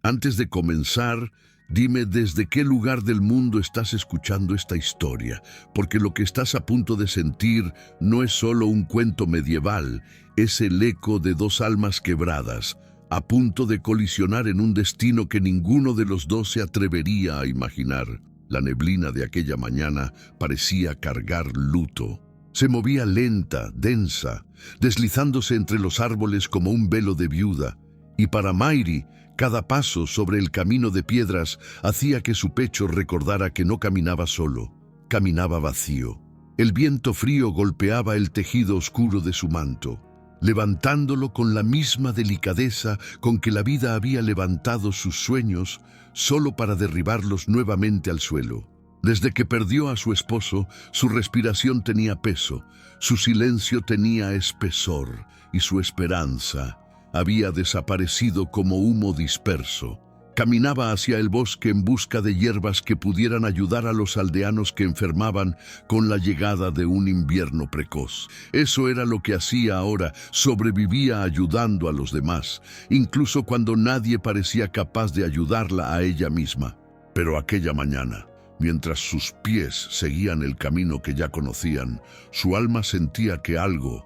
Antes de comenzar, dime desde qué lugar del mundo estás escuchando esta historia, porque lo que estás a punto de sentir no es solo un cuento medieval, es el eco de dos almas quebradas, a punto de colisionar en un destino que ninguno de los dos se atrevería a imaginar. La neblina de aquella mañana parecía cargar luto. Se movía lenta, densa, deslizándose entre los árboles como un velo de viuda, y para Mairy, cada paso sobre el camino de piedras hacía que su pecho recordara que no caminaba solo, caminaba vacío. El viento frío golpeaba el tejido oscuro de su manto, levantándolo con la misma delicadeza con que la vida había levantado sus sueños, solo para derribarlos nuevamente al suelo. Desde que perdió a su esposo, su respiración tenía peso, su silencio tenía espesor y su esperanza había desaparecido como humo disperso. Caminaba hacia el bosque en busca de hierbas que pudieran ayudar a los aldeanos que enfermaban con la llegada de un invierno precoz. Eso era lo que hacía ahora, sobrevivía ayudando a los demás, incluso cuando nadie parecía capaz de ayudarla a ella misma. Pero aquella mañana, mientras sus pies seguían el camino que ya conocían, su alma sentía que algo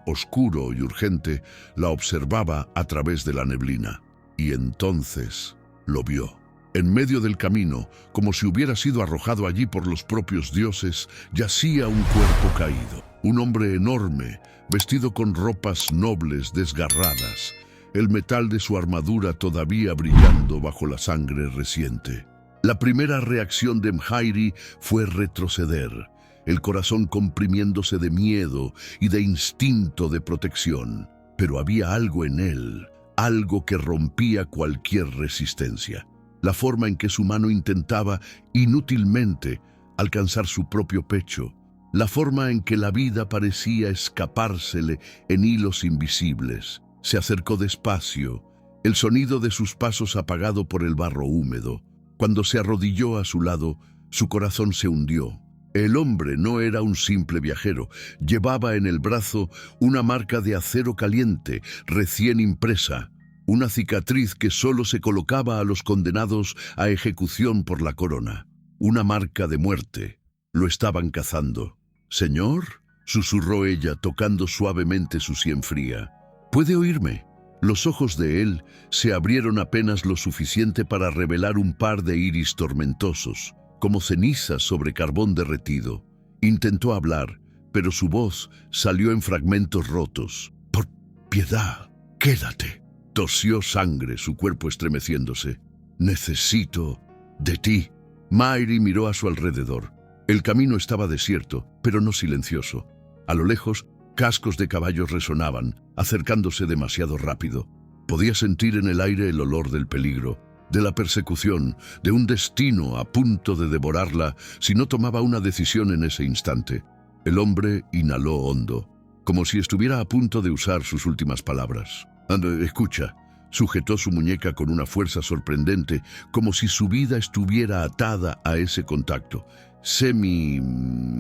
oscuro y urgente, la observaba a través de la neblina. Y entonces lo vio. En medio del camino, como si hubiera sido arrojado allí por los propios dioses, yacía un cuerpo caído. Un hombre enorme, vestido con ropas nobles desgarradas, el metal de su armadura todavía brillando bajo la sangre reciente. La primera reacción de Mhairi fue retroceder, el corazón comprimiéndose de miedo y de instinto de protección. Pero había algo en él, algo que rompía cualquier resistencia. La forma en que su mano intentaba, inútilmente, alcanzar su propio pecho. La forma en que la vida parecía escapársele en hilos invisibles. Se acercó despacio, el sonido de sus pasos apagado por el barro húmedo. Cuando se arrodilló a su lado, su corazón se hundió. El hombre no era un simple viajero, llevaba en el brazo una marca de acero caliente, recién impresa, una cicatriz que solo se colocaba a los condenados a ejecución por la corona, una marca de muerte. Lo estaban cazando. «¿Señor?», susurró ella, tocando suavemente su sien fría. «¿Puede oírme?». Los ojos de él se abrieron apenas lo suficiente para revelar un par de iris tormentosos, como cenizas sobre carbón derretido. Intentó hablar, pero su voz salió en fragmentos rotos. «Por piedad, quédate». Tosió sangre, su cuerpo estremeciéndose. «Necesito de ti». Mairy miró a su alrededor. El camino estaba desierto, pero no silencioso. A lo lejos, cascos de caballos resonaban, acercándose demasiado rápido. Podía sentir en el aire el olor del peligro, de la persecución, de un destino a punto de devorarla si no tomaba una decisión en ese instante. El hombre inhaló hondo, como si estuviera a punto de usar sus últimas palabras. «Escucha», sujetó su muñeca con una fuerza sorprendente, como si su vida estuviera atada a ese contacto. «Sé mi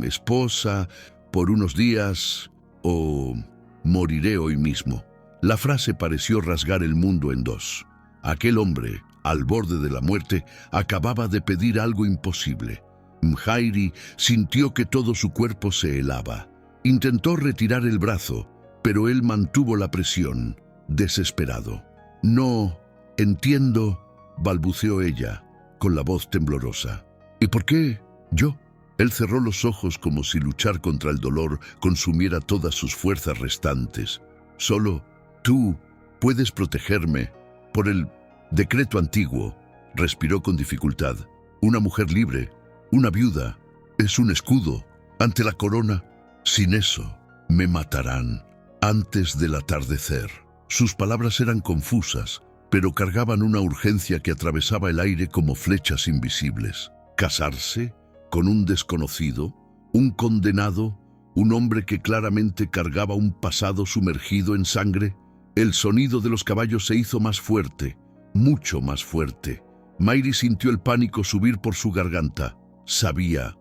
esposa por unos días o moriré hoy mismo». La frase pareció rasgar el mundo en dos. Aquel hombre, al borde de la muerte, acababa de pedir algo imposible. Mhairi sintió que todo su cuerpo se helaba. Intentó retirar el brazo, pero él mantuvo la presión, desesperado. «No, entiendo», balbuceó ella, con la voz temblorosa. «¿Y por qué yo?». Él cerró los ojos como si luchar contra el dolor consumiera todas sus fuerzas restantes. «Solo tú puedes protegerme por el decreto antiguo», respiró con dificultad. «Una mujer libre, una viuda, es un escudo ante la corona. Sin eso, me matarán antes del atardecer». Sus palabras eran confusas, pero cargaban una urgencia que atravesaba el aire como flechas invisibles. ¿Casarse con un desconocido? ¿Un condenado? ¿Un hombre que claramente cargaba un pasado sumergido en sangre? El sonido de los caballos se hizo más fuerte, mucho más fuerte. Mairy sintió el pánico subir por su garganta. Sabía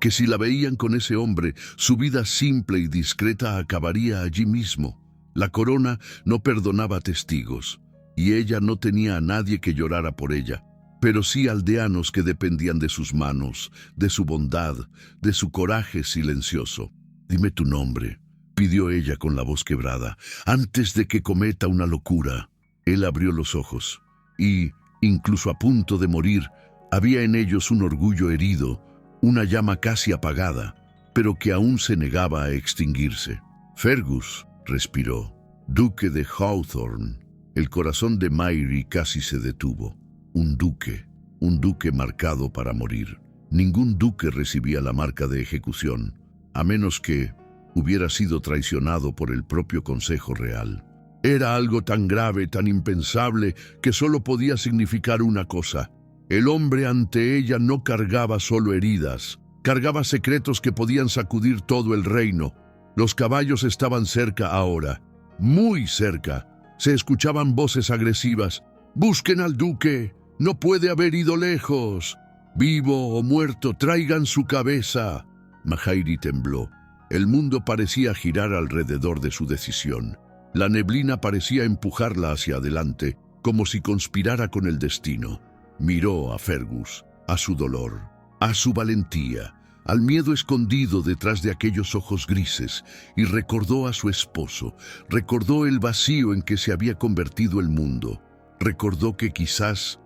que si la veían con ese hombre, su vida simple y discreta acabaría allí mismo. La corona no perdonaba testigos, y ella no tenía a nadie que llorara por ella, pero sí aldeanos que dependían de sus manos, de su bondad, de su coraje silencioso. «Dime tu nombre», pidió ella con la voz quebrada, «antes de que cometa una locura». Él abrió los ojos, y, incluso a punto de morir, había en ellos un orgullo herido, una llama casi apagada, pero que aún se negaba a extinguirse. «Fergus», respiró, «duque de Hawthorne». El corazón de Mary casi se detuvo. Un duque marcado para morir. Ningún duque recibía la marca de ejecución, a menos que hubiera sido traicionado por el propio Consejo Real. Era algo tan grave, tan impensable, que solo podía significar una cosa. El hombre ante ella no cargaba solo heridas, cargaba secretos que podían sacudir todo el reino. Los caballos estaban cerca ahora, muy cerca. Se escuchaban voces agresivas. «¡Busquen al duque! ¡No puede haber ido lejos! ¡Vivo o muerto, traigan su cabeza!». Mahairi tembló. El mundo parecía girar alrededor de su decisión. La neblina parecía empujarla hacia adelante, como si conspirara con el destino. Miró a Fergus, a su dolor, a su valentía, al miedo escondido detrás de aquellos ojos grises, y recordó a su esposo, recordó el vacío en que se había convertido el mundo, recordó que quizás,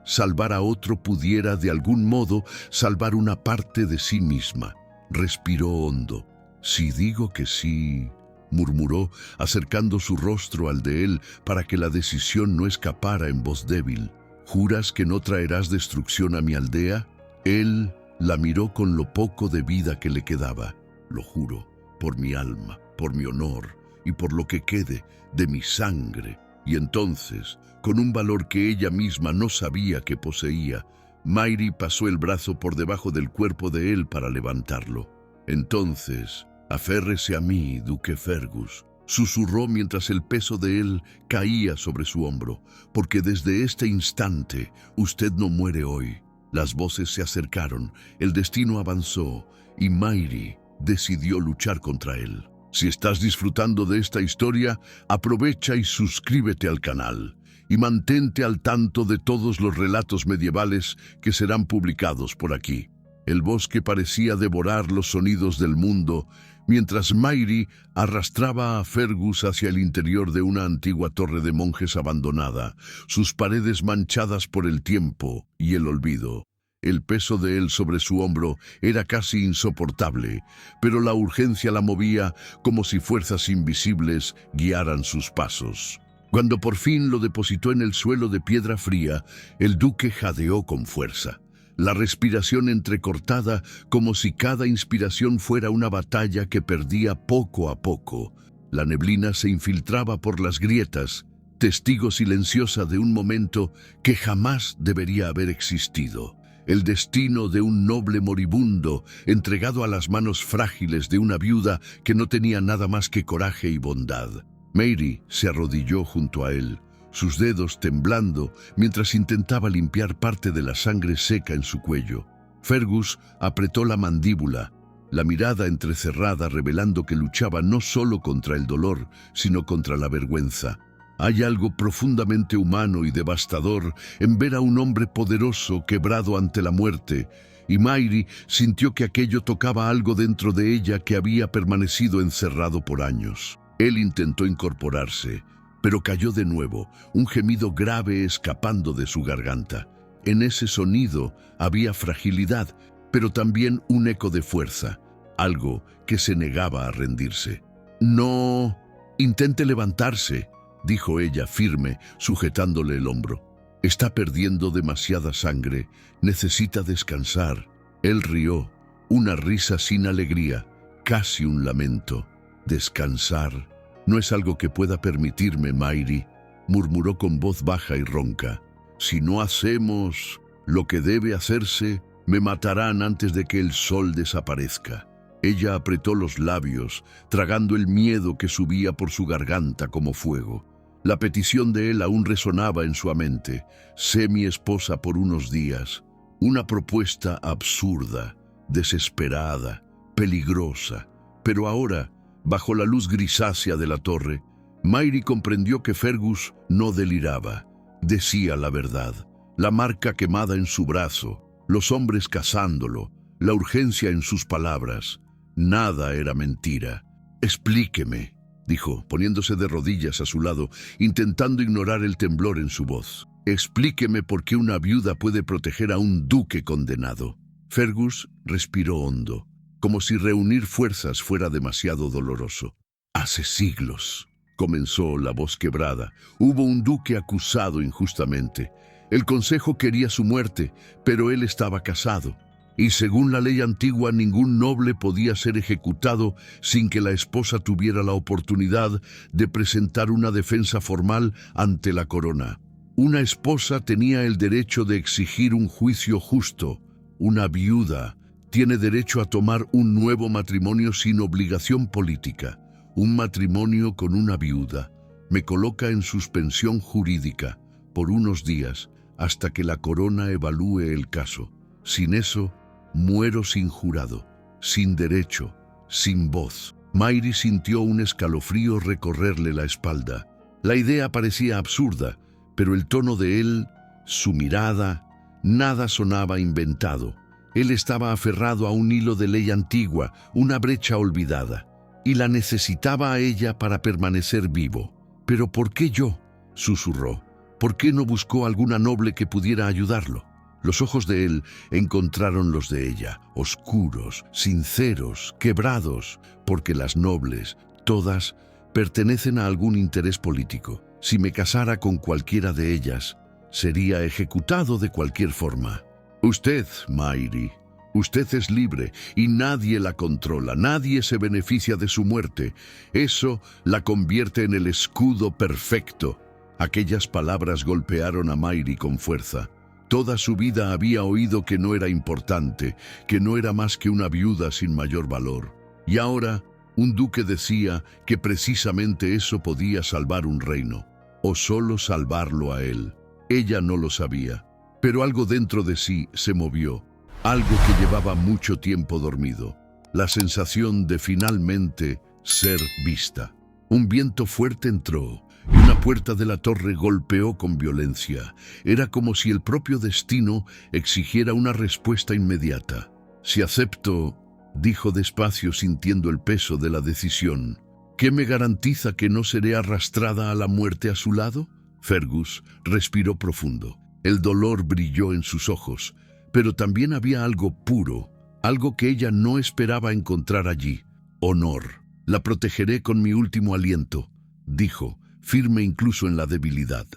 salvar a otro pudiera de algún modo salvar una parte de sí misma. Respiró hondo. «Si digo que sí», murmuró, acercando su rostro al de él para que la decisión no escapara en voz débil. «¿Juras que no traerás destrucción a mi aldea?». Él la miró con lo poco de vida que le quedaba. «Lo juro, por mi alma, por mi honor y por lo que quede de mi sangre». Y entonces, con un valor que ella misma no sabía que poseía, Mary pasó el brazo por debajo del cuerpo de él para levantarlo. «Entonces, aférrese a mí, duque Fergus», susurró mientras el peso de él caía sobre su hombro, «porque desde este instante usted no muere hoy». Las voces se acercaron, el destino avanzó, y Mary decidió luchar contra él. Si estás disfrutando de esta historia, aprovecha y suscríbete al canal, y mantente al tanto de todos los relatos medievales que serán publicados por aquí. El bosque parecía devorar los sonidos del mundo, mientras Mary arrastraba a Fergus hacia el interior de una antigua torre de monjes abandonada, sus paredes manchadas por el tiempo y el olvido. El peso de él sobre su hombro era casi insoportable, pero la urgencia la movía como si fuerzas invisibles guiaran sus pasos. Cuando por fin lo depositó en el suelo de piedra fría, el duque jadeó con fuerza. La respiración entrecortada, como si cada inspiración fuera una batalla que perdía poco a poco. La neblina se infiltraba por las grietas, testigo silenciosa de un momento que jamás debería haber existido. El destino de un noble moribundo entregado a las manos frágiles de una viuda que no tenía nada más que coraje y bondad. Mary se arrodilló junto a él, sus dedos temblando mientras intentaba limpiar parte de la sangre seca en su cuello. Fergus apretó la mandíbula, la mirada entrecerrada revelando que luchaba no solo contra el dolor, sino contra la vergüenza. Hay algo profundamente humano y devastador en ver a un hombre poderoso quebrado ante la muerte, y Mary sintió que aquello tocaba algo dentro de ella que había permanecido encerrado por años. Él intentó incorporarse, pero cayó de nuevo, un gemido grave escapando de su garganta. En ese sonido había fragilidad, pero también un eco de fuerza, algo que se negaba a rendirse. «No, intente levantarse», dijo ella firme, sujetándole el hombro. «Está perdiendo demasiada sangre, necesita descansar». Él rió, una risa sin alegría, casi un lamento. «Descansar no es algo que pueda permitirme, Mary», murmuró con voz baja y ronca. «Si no hacemos lo que debe hacerse, me matarán antes de que el sol desaparezca». Ella apretó los labios, tragando el miedo que subía por su garganta como fuego. La petición de él aún resonaba en su mente. «Sé mi esposa por unos días». Una propuesta absurda, desesperada, peligrosa. Pero ahora, bajo la luz grisácea de la torre, Mairie comprendió que Fergus no deliraba. Decía la verdad. La marca quemada en su brazo, los hombres cazándolo, la urgencia en sus palabras. Nada era mentira. «Explíqueme», dijo, poniéndose de rodillas a su lado, intentando ignorar el temblor en su voz. «Explíqueme por qué una viuda puede proteger a un duque condenado». Fergus respiró hondo, como si reunir fuerzas fuera demasiado doloroso. «Hace siglos», comenzó la voz quebrada, «hubo un duque acusado injustamente. El consejo quería su muerte, pero él estaba casado. Y según la ley antigua, ningún noble podía ser ejecutado sin que la esposa tuviera la oportunidad de presentar una defensa formal ante la corona. Una esposa tenía el derecho de exigir un juicio justo. Una viuda tiene derecho a tomar un nuevo matrimonio sin obligación política. Un matrimonio con una viuda me coloca en suspensión jurídica por unos días hasta que la corona evalúe el caso. Sin eso, muero sin jurado, sin derecho, sin voz». Mairie sintió un escalofrío recorrerle la espalda. La idea parecía absurda, pero el tono de él, su mirada, nada sonaba inventado. Él estaba aferrado a un hilo de ley antigua, una brecha olvidada, y la necesitaba a ella para permanecer vivo. «¿Pero por qué yo?», susurró. «¿Por qué no buscó alguna noble que pudiera ayudarlo?». Los ojos de él encontraron los de ella, oscuros, sinceros, quebrados, porque las nobles, todas, pertenecen a algún interés político. Si me casara con cualquiera de ellas, sería ejecutado de cualquier forma. Usted, Mairie, usted es libre y nadie la controla, nadie se beneficia de su muerte. Eso la convierte en el escudo perfecto». Aquellas palabras golpearon a Mairie con fuerza. Toda su vida había oído que no era importante, que no era más que una viuda sin mayor valor. Y ahora, un duque decía que precisamente eso podía salvar un reino, o solo salvarlo a él. Ella no lo sabía, pero algo dentro de sí se movió, algo que llevaba mucho tiempo dormido, la sensación de finalmente ser vista. Un viento fuerte entró, y una puerta de la torre golpeó con violencia. Era como si el propio destino exigiera una respuesta inmediata. «Si acepto», dijo despacio sintiendo el peso de la decisión, «¿qué me garantiza que no seré arrastrada a la muerte a su lado?». Fergus respiró profundo. El dolor brilló en sus ojos, pero también había algo puro, algo que ella no esperaba encontrar allí. «Honor. La protegeré con mi último aliento», dijo, firme incluso en la debilidad.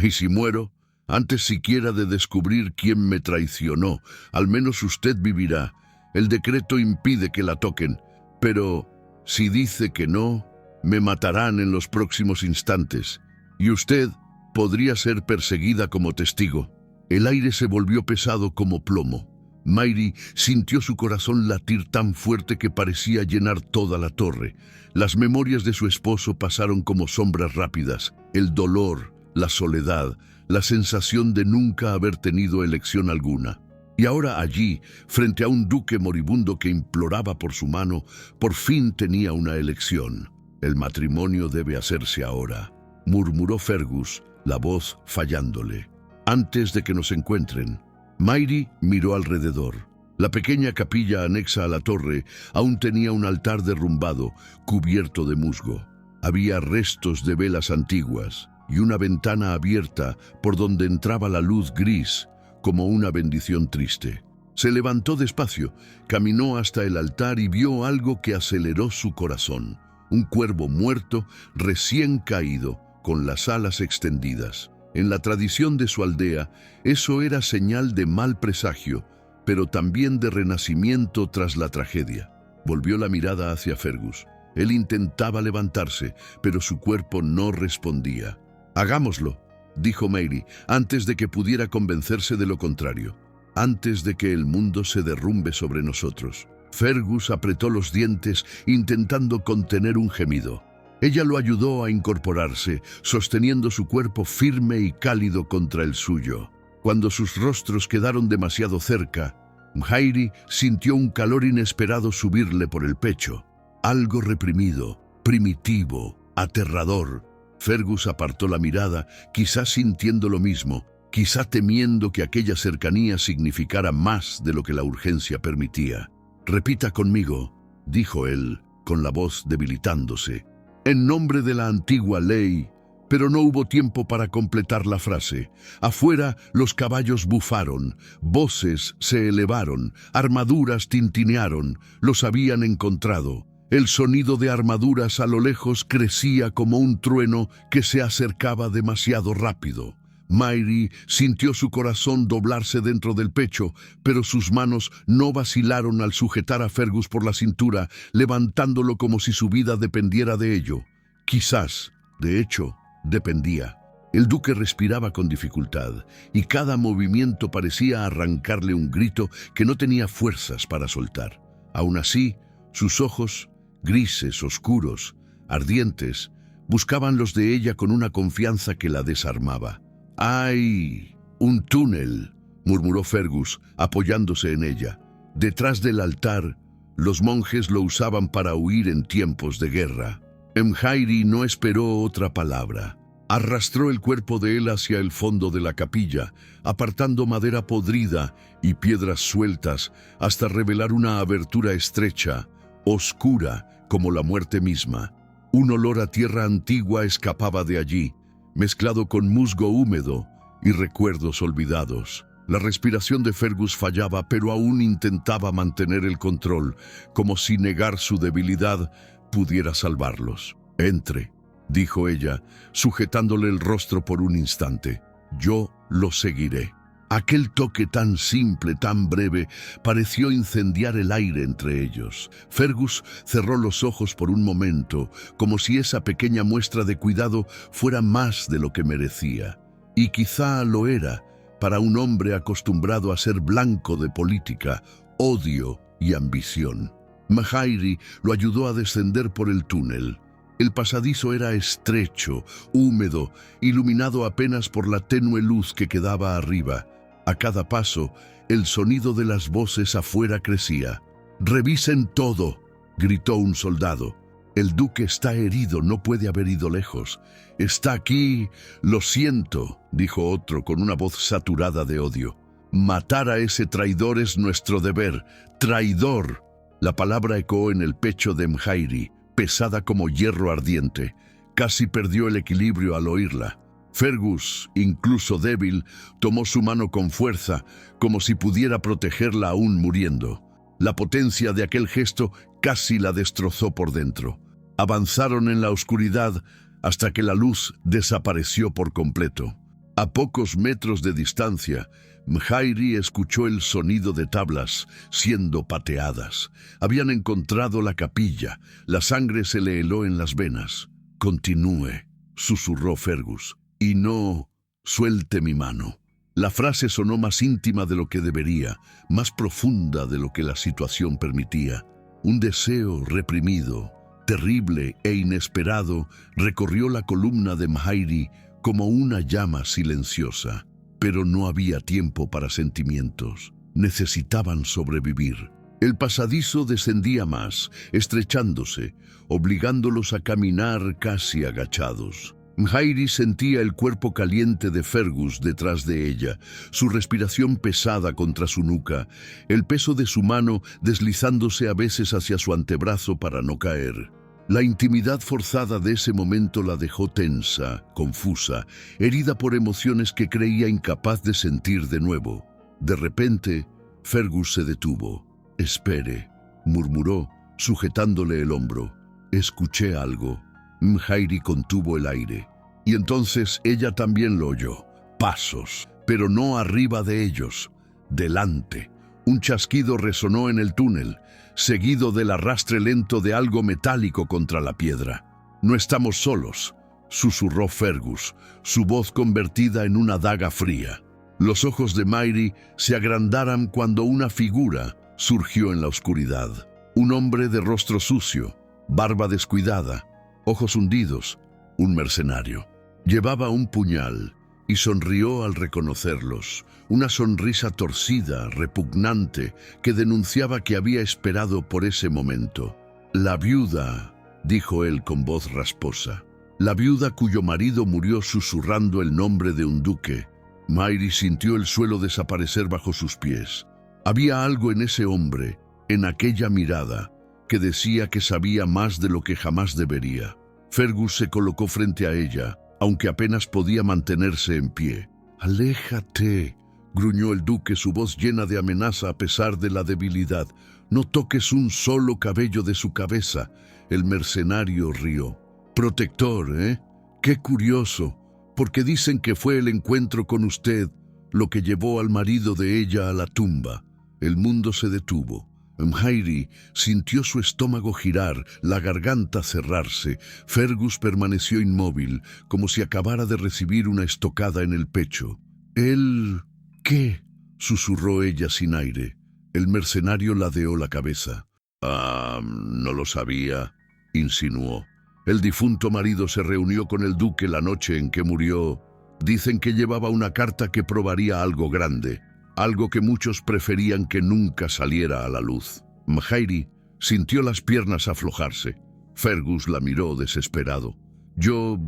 «Y si muero, antes siquiera de descubrir quién me traicionó, al menos usted vivirá. El decreto impide que la toquen, pero si dice que no, me matarán en los próximos instantes, y usted podría ser perseguida como testigo». El aire se volvió pesado como plomo. Mairie sintió su corazón latir tan fuerte que parecía llenar toda la torre. Las memorias de su esposo pasaron como sombras rápidas. El dolor, la soledad, la sensación de nunca haber tenido elección alguna. Y ahora allí, frente a un duque moribundo que imploraba por su mano, por fin tenía una elección. «El matrimonio debe hacerse ahora», murmuró Fergus, la voz fallándole. «Antes de que nos encuentren». Mairie miró alrededor. La pequeña capilla anexa a la torre aún tenía un altar derrumbado, cubierto de musgo. Había restos de velas antiguas y una ventana abierta por donde entraba la luz gris, como una bendición triste. Se levantó despacio, caminó hasta el altar y vio algo que aceleró su corazón. Un cuervo muerto, recién caído, con las alas extendidas. En la tradición de su aldea, eso era señal de mal presagio, pero también de renacimiento tras la tragedia. Volvió la mirada hacia Fergus. Él intentaba levantarse, pero su cuerpo no respondía. «Hagámoslo», dijo Mairie, antes de que pudiera convencerse de lo contrario, antes de que el mundo se derrumbe sobre nosotros. Fergus apretó los dientes, intentando contener un gemido. Ella lo ayudó a incorporarse, sosteniendo su cuerpo firme y cálido contra el suyo. Cuando sus rostros quedaron demasiado cerca, Mairie sintió un calor inesperado subirle por el pecho. Algo reprimido, primitivo, aterrador, Fergus apartó la mirada, quizá sintiendo lo mismo, quizá temiendo que aquella cercanía significara más de lo que la urgencia permitía. «Repita conmigo», dijo él, con la voz debilitándose. «En nombre de la antigua ley». Pero no hubo tiempo para completar la frase. Afuera los caballos bufaron, voces se elevaron, armaduras tintinearon, los habían encontrado. El sonido de armaduras a lo lejos crecía como un trueno que se acercaba demasiado rápido. Mhairi sintió su corazón doblarse dentro del pecho, pero sus manos no vacilaron al sujetar a Fergus por la cintura, levantándolo como si su vida dependiera de ello. Quizás, de hecho, dependía. El duque respiraba con dificultad, y cada movimiento parecía arrancarle un grito que no tenía fuerzas para soltar. Aún así, sus ojos, grises, oscuros, ardientes, buscaban los de ella con una confianza que la desarmaba. «¡Ay! ¡Un túnel!», murmuró Fergus, apoyándose en ella. Detrás del altar, los monjes lo usaban para huir en tiempos de guerra. Mhairi no esperó otra palabra. Arrastró el cuerpo de él hacia el fondo de la capilla, apartando madera podrida y piedras sueltas hasta revelar una abertura estrecha, oscura como la muerte misma. Un olor a tierra antigua escapaba de allí, mezclado con musgo húmedo y recuerdos olvidados. La respiración de Fergus fallaba, pero aún intentaba mantener el control, como si negar su debilidad pudiera salvarlos. «Entre», dijo ella, sujetándole el rostro por un instante. «Yo lo seguiré». Aquel toque tan simple, tan breve, pareció incendiar el aire entre ellos. Fergus cerró los ojos por un momento, como si esa pequeña muestra de cuidado fuera más de lo que merecía. Y quizá lo era, para un hombre acostumbrado a ser blanco de política, odio y ambición. Mhairi lo ayudó a descender por el túnel. El pasadizo era estrecho, húmedo, iluminado apenas por la tenue luz que quedaba arriba. A cada paso, el sonido de las voces afuera crecía. «¡Revisen todo!», gritó un soldado. «El duque está herido, no puede haber ido lejos. Está aquí, lo siento», dijo otro con una voz saturada de odio. «Matar a ese traidor es nuestro deber. ¡Traidor!». La palabra ecoó en el pecho de Mhairi, pesada como hierro ardiente. Casi perdió el equilibrio al oírla. Fergus, incluso débil, tomó su mano con fuerza, como si pudiera protegerla aún muriendo. La potencia de aquel gesto casi la destrozó por dentro. Avanzaron en la oscuridad hasta que la luz desapareció por completo. A pocos metros de distancia, Mhairi escuchó el sonido de tablas siendo pateadas. Habían encontrado la capilla. La sangre se le heló en las venas. «Continúe», susurró Fergus. «Y no suelte mi mano». La frase sonó más íntima de lo que debería, más profunda de lo que la situación permitía. Un deseo reprimido, terrible e inesperado, recorrió la columna de Mhairi como una llama silenciosa. Pero no había tiempo para sentimientos. Necesitaban sobrevivir. El pasadizo descendía más, estrechándose, obligándolos a caminar casi agachados. Mhairi sentía el cuerpo caliente de Fergus detrás de ella, su respiración pesada contra su nuca, el peso de su mano deslizándose a veces hacia su antebrazo para no caer. La intimidad forzada de ese momento la dejó tensa, confusa, herida por emociones que creía incapaz de sentir de nuevo. De repente, Fergus se detuvo. «Espere», murmuró, sujetándole el hombro. «Escuché algo». Mhairi contuvo el aire. Y entonces ella también lo oyó. Pasos, pero no arriba de ellos. Delante. Un chasquido resonó en el túnel, seguido del arrastre lento de algo metálico contra la piedra. «No estamos solos», susurró Fergus, su voz convertida en una daga fría. Los ojos de Mhairi se agrandaron cuando una figura surgió en la oscuridad. Un hombre de rostro sucio, barba descuidada, ojos hundidos, un mercenario. Llevaba un puñal y sonrió al reconocerlos, una sonrisa torcida, repugnante, que denunciaba que había esperado por ese momento. «La viuda», dijo él con voz rasposa. la viuda cuyo marido murió susurrando el nombre de un duque. Mary sintió el suelo desaparecer bajo sus pies. Había algo en ese hombre, en aquella mirada, que decía que sabía más de lo que jamás debería. Fergus se colocó frente a ella, aunque apenas podía mantenerse en pie. «Aléjate», gruñó el duque, su voz llena de amenaza a pesar de la debilidad. «No toques un solo cabello de su cabeza». El mercenario rió. «Protector, ¿eh? Qué curioso, porque dicen que fue el encuentro con usted lo que llevó al marido de ella a la tumba». El mundo se detuvo. Mhairi sintió su estómago girar, la garganta cerrarse. Fergus permaneció inmóvil, como si acabara de recibir una estocada en el pecho. «¿Él qué?», susurró ella sin aire. El mercenario ladeó la cabeza. No lo sabía», insinuó. «El difunto marido se reunió con el duque la noche en que murió. Dicen que llevaba una carta que probaría algo grande, algo que muchos preferían que nunca saliera a la luz». Mhairi sintió las piernas aflojarse. Fergus la miró desesperado. «Yo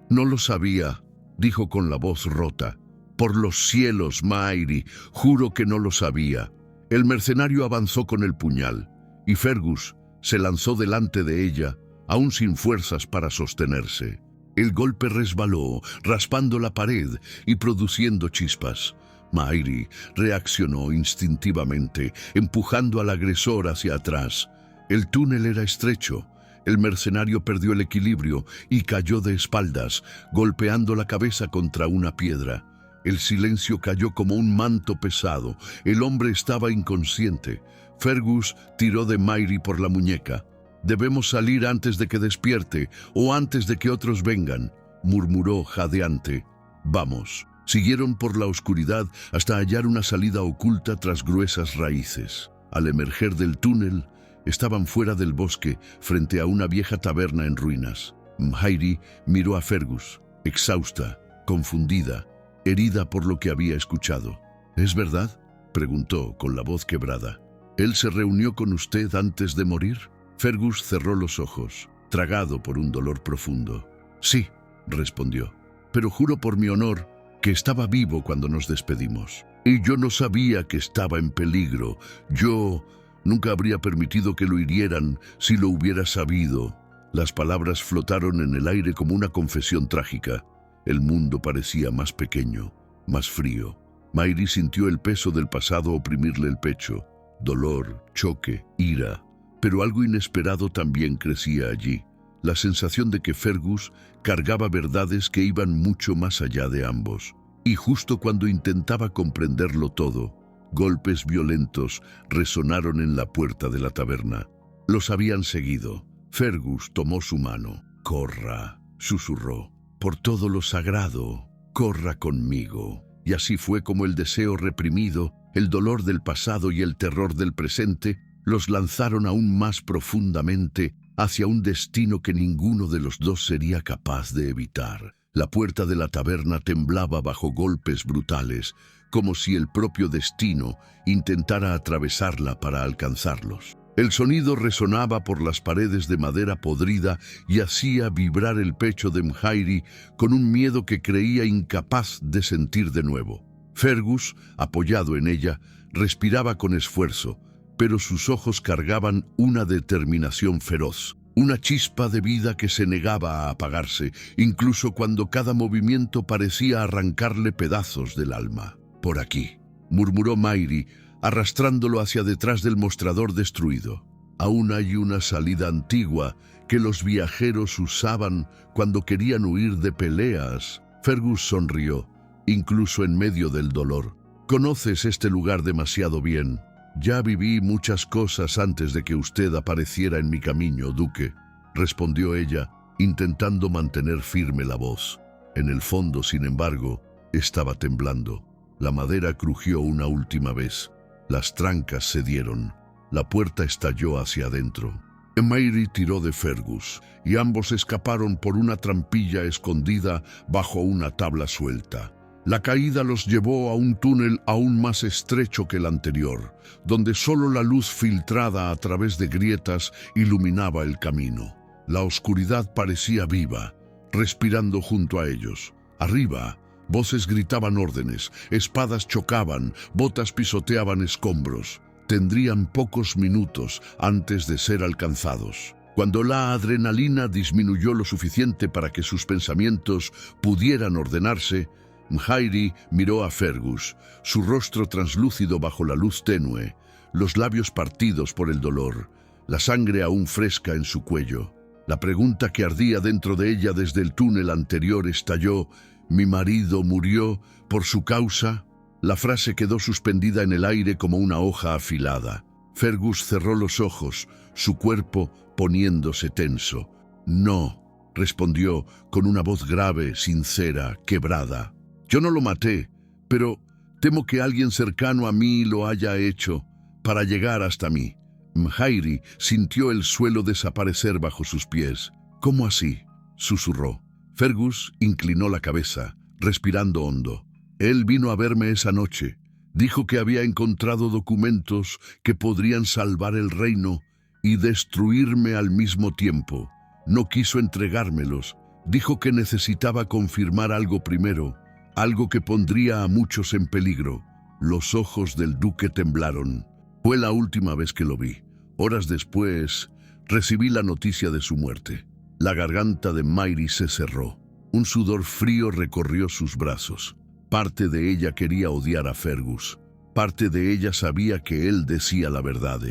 no lo sabía», dijo con la voz rota. «Por los cielos, Mhairi, juro que no lo sabía». El mercenario avanzó con el puñal, y Fergus se lanzó delante de ella, aún sin fuerzas para sostenerse. El golpe resbaló, raspando la pared y produciendo chispas. Mhairi reaccionó instintivamente, empujando al agresor hacia atrás. El túnel era estrecho. El mercenario perdió el equilibrio y cayó de espaldas, golpeando la cabeza contra una piedra. El silencio cayó como un manto pesado. El hombre estaba inconsciente. Fergus tiró de Mhairi por la muñeca. «Debemos salir antes de que despierte o antes de que otros vengan», murmuró jadeante. «Vamos». Siguieron por la oscuridad hasta hallar una salida oculta tras gruesas raíces. Al emerger del túnel, estaban fuera del bosque, frente a una vieja taberna en ruinas. Mhairi miró a Fergus, exhausta, confundida, herida por lo que había escuchado. «¿Es verdad?», preguntó con la voz quebrada. «¿Él se reunió con usted antes de morir?». Fergus cerró los ojos, tragado por un dolor profundo. «Sí», respondió, «pero juro por mi honor que estaba vivo cuando nos despedimos. Y yo no sabía que estaba en peligro. Yo nunca habría permitido que lo hirieran si lo hubiera sabido». Las palabras flotaron en el aire como una confesión trágica. El mundo parecía más pequeño, más frío. Mhairi sintió el peso del pasado oprimirle el pecho. Dolor, choque, ira. Pero algo inesperado también crecía allí. La sensación de que Fergus cargaba verdades que iban mucho más allá de ambos. Y justo cuando intentaba comprenderlo todo, golpes violentos resonaron en la puerta de la taberna. Los habían seguido. Fergus tomó su mano. «Corra», susurró. «Por todo lo sagrado, corra conmigo». Y así fue como el deseo reprimido, el dolor del pasado y el terror del presente los lanzaron aún más profundamente hacia un destino que ninguno de los dos sería capaz de evitar. La puerta de la taberna temblaba bajo golpes brutales, como si el propio destino intentara atravesarla para alcanzarlos. El sonido resonaba por las paredes de madera podrida y hacía vibrar el pecho de Mhairi con un miedo que creía incapaz de sentir de nuevo. Fergus, apoyado en ella, respiraba con esfuerzo, pero sus ojos cargaban una determinación feroz, una chispa de vida que se negaba a apagarse, incluso cuando cada movimiento parecía arrancarle pedazos del alma. «Por aquí», murmuró Mhairi, arrastrándolo hacia detrás del mostrador destruido. «Aún hay una salida antigua que los viajeros usaban cuando querían huir de peleas». Fergus sonrió, incluso en medio del dolor. «Conoces este lugar demasiado bien. Ya viví muchas cosas antes de que usted apareciera en mi camino, duque», respondió ella, intentando mantener firme la voz. En el fondo, sin embargo, estaba temblando. La madera crujió una última vez. Las trancas cedieron. La puerta estalló hacia adentro. Mhairi tiró de Fergus, y ambos escaparon por una trampilla escondida bajo una tabla suelta. La caída los llevó a un túnel aún más estrecho que el anterior, donde solo la luz filtrada a través de grietas iluminaba el camino. La oscuridad parecía viva, respirando junto a ellos. Arriba, voces gritaban órdenes, espadas chocaban, botas pisoteaban escombros. Tendrían pocos minutos antes de ser alcanzados. Cuando la adrenalina disminuyó lo suficiente para que sus pensamientos pudieran ordenarse, Mhairi miró a Fergus, su rostro translúcido bajo la luz tenue, los labios partidos por el dolor, la sangre aún fresca en su cuello. La pregunta que ardía dentro de ella desde el túnel anterior estalló: ¿mi marido murió por su causa? La frase quedó suspendida en el aire como una hoja afilada. Fergus cerró los ojos, su cuerpo poniéndose tenso. No, respondió con una voz grave, sincera, quebrada. Yo no lo maté, pero temo que alguien cercano a mí lo haya hecho para llegar hasta mí. Mhairi sintió el suelo desaparecer bajo sus pies. ¿Cómo así?, susurró. Fergus inclinó la cabeza, respirando hondo. Él vino a verme esa noche. Dijo que había encontrado documentos que podrían salvar el reino y destruirme al mismo tiempo. No quiso entregármelos. Dijo que necesitaba confirmar algo primero, algo que pondría a muchos en peligro. Los ojos del duque temblaron. Fue la última vez que lo vi. Horas después, recibí la noticia de su muerte. La garganta de Mhairi se cerró. Un sudor frío recorrió sus brazos. Parte de ella quería odiar a Fergus. Parte de ella sabía que él decía la verdad.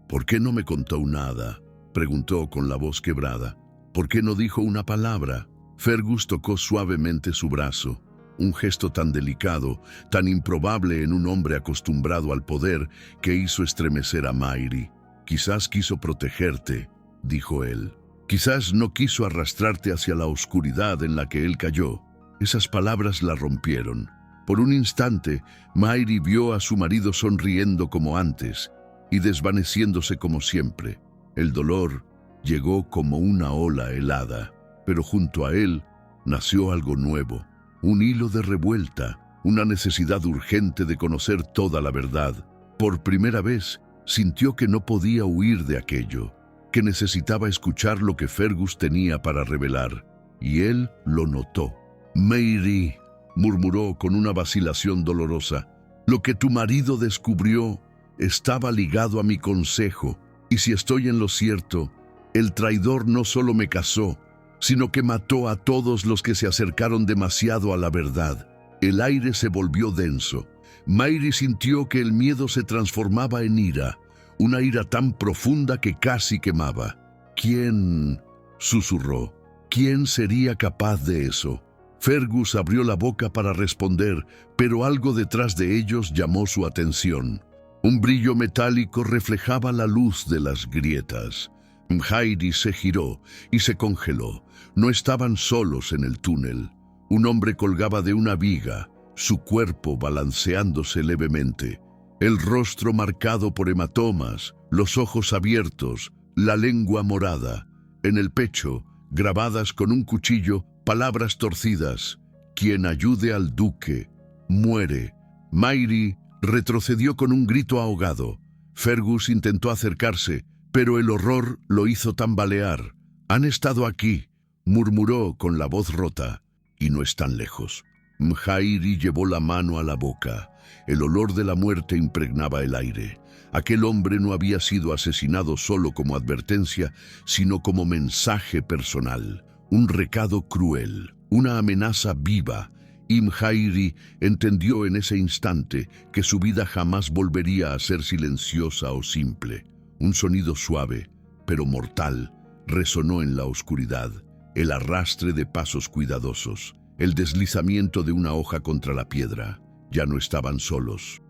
¿Por qué no me contó nada?, preguntó con la voz quebrada. ¿Por qué no dijo una palabra? Fergus tocó suavemente su brazo. Un gesto tan delicado, tan improbable en un hombre acostumbrado al poder, que hizo estremecer a Mhairi. Quizás quiso protegerte, dijo él. Quizás no quiso arrastrarte hacia la oscuridad en la que él cayó. Esas palabras la rompieron. Por un instante, Mhairi vio a su marido sonriendo como antes y desvaneciéndose como siempre. El dolor llegó como una ola helada, pero junto a él nació algo nuevo. Un hilo de revuelta, una necesidad urgente de conocer toda la verdad. Por primera vez, sintió que no podía huir de aquello, que necesitaba escuchar lo que Fergus tenía para revelar, y él lo notó. Mhairi, murmuró con una vacilación dolorosa, lo que tu marido descubrió estaba ligado a mi consejo, y si estoy en lo cierto, el traidor no solo me casó, sino que mató a todos los que se acercaron demasiado a la verdad. El aire se volvió denso. Mhairi sintió que el miedo se transformaba en ira, una ira tan profunda que casi quemaba. ¿Quién?, susurró. ¿Quién sería capaz de eso? Fergus abrió la boca para responder, pero algo detrás de ellos llamó su atención. Un brillo metálico reflejaba la luz de las grietas. Mhairi se giró y se congeló. No estaban solos en el túnel. Un hombre colgaba de una viga, su cuerpo balanceándose levemente. El rostro marcado por hematomas, los ojos abiertos, la lengua morada. En el pecho, grabadas con un cuchillo, palabras torcidas: quien ayude al duque, muere. Mhairi retrocedió con un grito ahogado. Fergus intentó acercarse, pero el horror lo hizo tambalear. Han estado aquí, murmuró con la voz rota, y no están lejos. Mhairi llevó la mano a la boca. El olor de la muerte impregnaba el aire. Aquel hombre no había sido asesinado solo como advertencia, sino como mensaje personal. Un recado cruel, una amenaza viva. Y Mhairi entendió en ese instante que su vida jamás volvería a ser silenciosa o simple. Un sonido suave, pero mortal, resonó en la oscuridad. El arrastre de pasos cuidadosos, el deslizamiento de una hoja contra la piedra. Ya no estaban solos.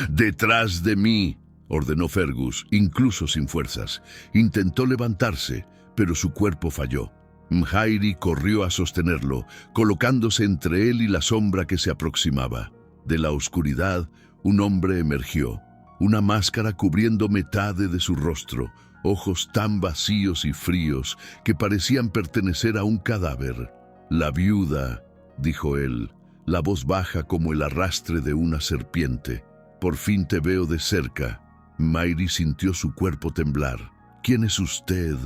«¡Detrás de mí!», ordenó Fergus, incluso sin fuerzas. Intentó levantarse, pero su cuerpo falló. Mhairi corrió a sostenerlo, colocándose entre él y la sombra que se aproximaba. De la oscuridad, un hombre emergió, una máscara cubriendo mitad de su rostro, ojos tan vacíos y fríos que parecían pertenecer a un cadáver. «La viuda», dijo él, la voz baja como el arrastre de una serpiente. «Por fin te veo de cerca». Mhairi sintió su cuerpo temblar. «¿Quién es usted?»,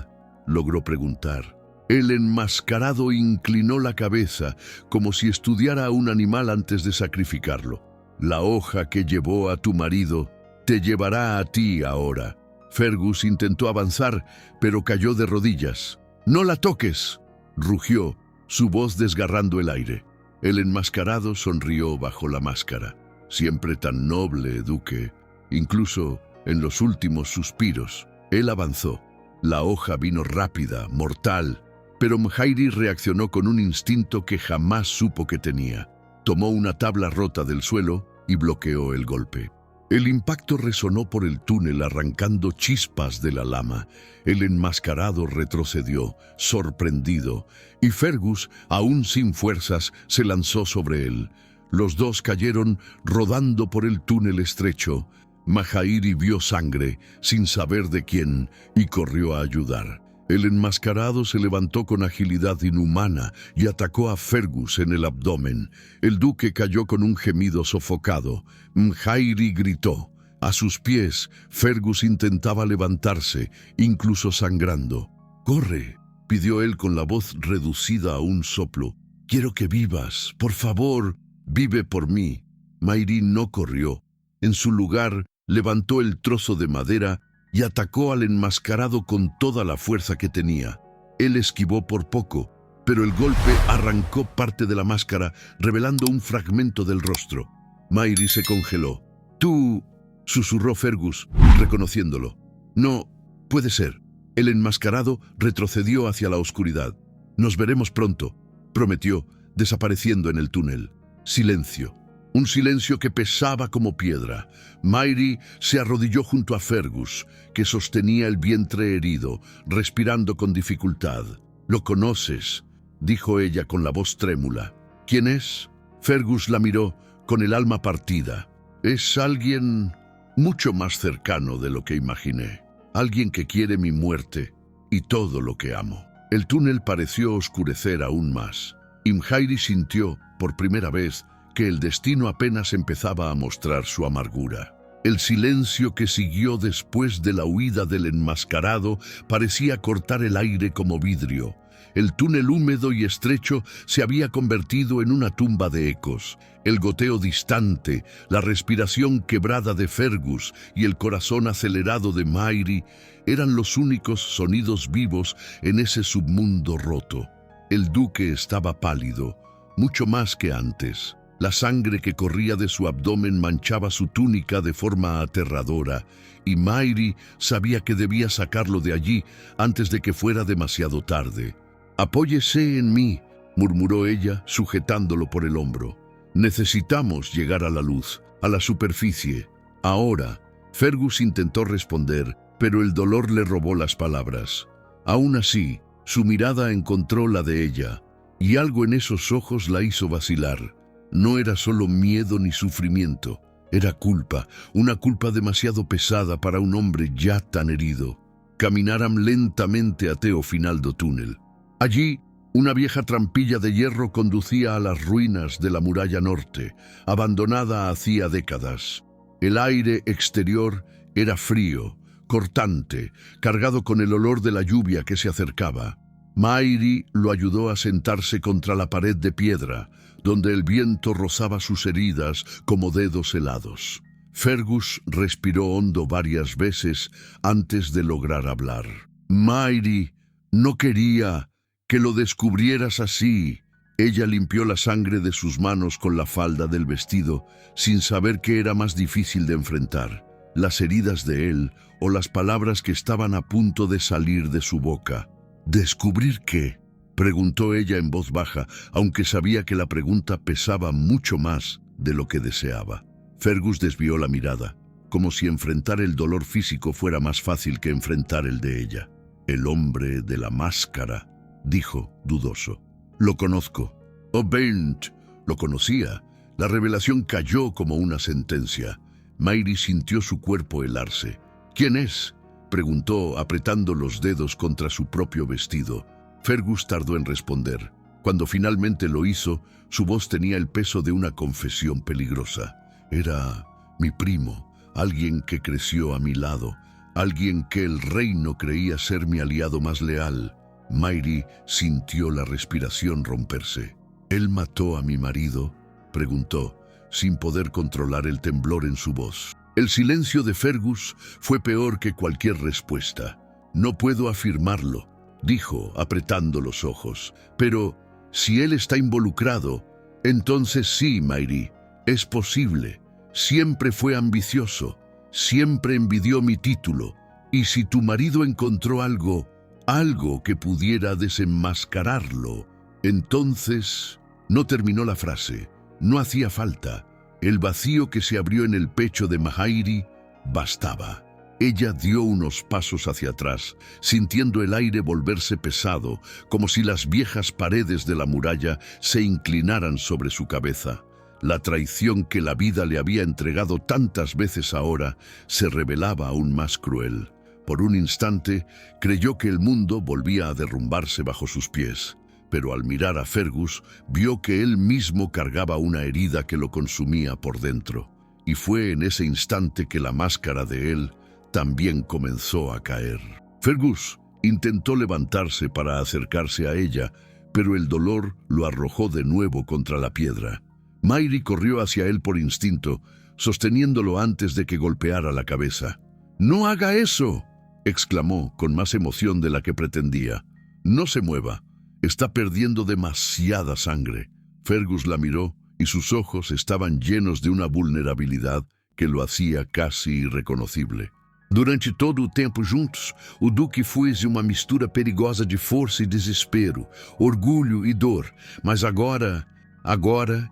logró preguntar. El enmascarado inclinó la cabeza, como si estudiara a un animal antes de sacrificarlo. La hoja que llevó a tu marido te llevará a ti ahora. Fergus intentó avanzar, pero cayó de rodillas. «¡No la toques!», rugió, su voz desgarrando el aire. El enmascarado sonrió bajo la máscara. Siempre tan noble, duque. Incluso en los últimos suspiros, él avanzó. La hoja vino rápida, mortal, pero Mhairi reaccionó con un instinto que jamás supo que tenía. Tomó una tabla rota del suelo y bloqueó el golpe. El impacto resonó por el túnel arrancando chispas de la lama. El enmascarado retrocedió, sorprendido, y Fergus, aún sin fuerzas, se lanzó sobre él. Los dos cayeron rodando por el túnel estrecho. Mhairi vio sangre, sin saber de quién, y corrió a ayudar. El enmascarado se levantó con agilidad inhumana y atacó a Fergus en el abdomen. El duque cayó con un gemido sofocado. Mhairi gritó. A sus pies, Fergus intentaba levantarse, incluso sangrando. «¡Corre!», pidió él con la voz reducida a un soplo. «Quiero que vivas. Por favor, vive por mí». Mhairi no corrió. En su lugar, levantó el trozo de madera y atacó al enmascarado con toda la fuerza que tenía. Él esquivó por poco, pero el golpe arrancó parte de la máscara, revelando un fragmento del rostro. Mhairi se congeló. «Tú», susurró Fergus, reconociéndolo. «No, puede ser». El enmascarado retrocedió hacia la oscuridad. «Nos veremos pronto», prometió, desapareciendo en el túnel. Silencio. Un silencio que pesaba como piedra. Mhairi se arrodilló junto a Fergus, que sostenía el vientre herido, respirando con dificultad. «Lo conoces», dijo ella con la voz trémula. «¿Quién es?». Fergus la miró, con el alma partida. «Es alguien mucho más cercano de lo que imaginé. Alguien que quiere mi muerte y todo lo que amo». El túnel pareció oscurecer aún más, y Mhairi sintió, por primera vez, que el destino apenas empezaba a mostrar su amargura. El silencio que siguió después de la huida del enmascarado parecía cortar el aire como vidrio. El túnel húmedo y estrecho se había convertido en una tumba de ecos. El goteo distante, la respiración quebrada de Fergus y el corazón acelerado de Mhairi eran los únicos sonidos vivos en ese submundo roto. El duque estaba pálido, mucho más que antes. La sangre que corría de su abdomen manchaba su túnica de forma aterradora, y Mhairi sabía que debía sacarlo de allí antes de que fuera demasiado tarde. «Apóyese en mí», murmuró ella, sujetándolo por el hombro. «Necesitamos llegar a la luz, a la superficie. Ahora». Fergus intentó responder, pero el dolor le robó las palabras. Aún así, su mirada encontró la de ella, y algo en esos ojos la hizo vacilar. No era solo miedo ni sufrimiento, era culpa, una culpa demasiado pesada para un hombre ya tan herido. Caminaran lentamente ateo final do túnel. Allí, una vieja trampilla de hierro conducía a las ruinas de la muralla norte, abandonada hacía décadas. El aire exterior era frío, cortante, cargado con el olor de la lluvia que se acercaba. Mhairi lo ayudó a sentarse contra la pared de piedra, donde el viento rozaba sus heridas como dedos helados. Fergus respiró hondo varias veces antes de lograr hablar. «Mhairi, no quería que lo descubrieras así». Ella limpió la sangre de sus manos con la falda del vestido, sin saber qué era más difícil de enfrentar, las heridas de él o las palabras que estaban a punto de salir de su boca. «¿Descubrir qué?», preguntó ella en voz baja, aunque sabía que la pregunta pesaba mucho más de lo que deseaba. Fergus desvió la mirada, como si enfrentar el dolor físico fuera más fácil que enfrentar el de ella. «El hombre de la máscara», dijo, dudoso. «Lo conozco». «Oh, Bernd», lo conocía. La revelación cayó como una sentencia. Mhairi sintió su cuerpo helarse. «¿Quién es?», preguntó, apretando los dedos contra su propio vestido. Fergus tardó en responder. Cuando finalmente lo hizo, su voz tenía el peso de una confesión peligrosa. «Era mi primo, alguien que creció a mi lado, alguien que el reino creía ser mi aliado más leal». Mary sintió la respiración romperse. ¿Él mató a mi marido?, preguntó, sin poder controlar el temblor en su voz. El silencio de Fergus fue peor que cualquier respuesta. No puedo afirmarlo, dijo, apretando los ojos. Pero si él está involucrado, entonces sí, Mary, es posible. Siempre fue ambicioso, siempre envidió mi título. Y si tu marido encontró algo que pudiera desenmascararlo, entonces... No terminó la frase. No hacía falta. El vacío que se abrió en el pecho de Mahairi bastaba. Ella dio unos pasos hacia atrás, sintiendo el aire volverse pesado, como si las viejas paredes de la muralla se inclinaran sobre su cabeza. La traición que la vida le había entregado tantas veces ahora se revelaba aún más cruel. Por un instante creyó que el mundo volvía a derrumbarse bajo sus pies. Pero al mirar a Fergus, vio que él mismo cargaba una herida que lo consumía por dentro. Y fue en ese instante que la máscara de él también comenzó a caer. Fergus intentó levantarse para acercarse a ella, pero el dolor lo arrojó de nuevo contra la piedra. Mary corrió hacia él por instinto, sosteniéndolo antes de que golpeara la cabeza. «¡No haga eso!», exclamó con más emoción de la que pretendía. «No se mueva. Está perdiendo demasiada sangre». Fergus la miró y sus ojos estaban llenos de una vulnerabilidad que lo hacía casi irreconocible. Durante todo o tempo juntos, o Duque fez uma mistura perigosa de força e desespero, orgulho e dor, mas agora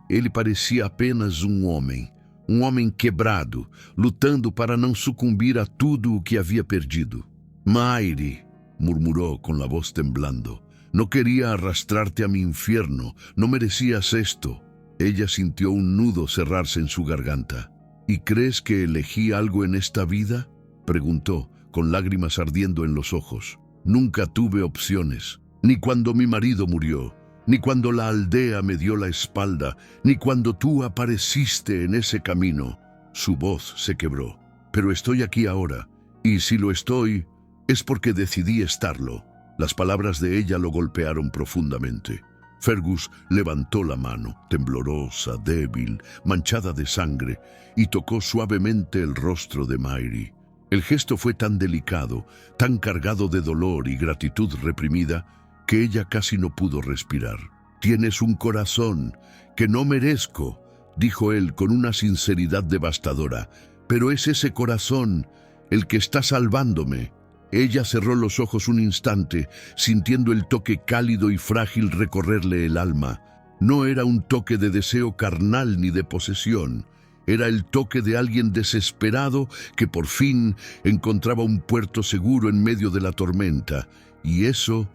ele parecia apenas um homem quebrado, lutando para não sucumbir a tudo o que havia perdido. «Mary», murmuró con la voz temblando, «no quería arrastrarte a mi infierno, no merecías esto». Ella sintió un nudo cerrarse en su garganta. «¿Y crees que elegí algo en esta vida?», preguntó, con lágrimas ardiendo en los ojos. «Nunca tuve opciones, ni cuando mi marido murió, ni cuando la aldea me dio la espalda, ni cuando tú apareciste en ese camino». Su voz se quebró. «Pero estoy aquí ahora, y si lo estoy, es porque decidí estarlo». Las palabras de ella lo golpearon profundamente. Fergus levantó la mano, temblorosa, débil, manchada de sangre, y tocó suavemente el rostro de Mary. El gesto fue tan delicado, tan cargado de dolor y gratitud reprimida, que ella casi no pudo respirar. «Tienes un corazón que no merezco», dijo él con una sinceridad devastadora, «pero es ese corazón el que está salvándome». Ella cerró los ojos un instante, sintiendo el toque cálido y frágil recorrerle el alma. No era un toque de deseo carnal ni de posesión. Era el toque de alguien desesperado que por fin encontraba un puerto seguro en medio de la tormenta. Y eso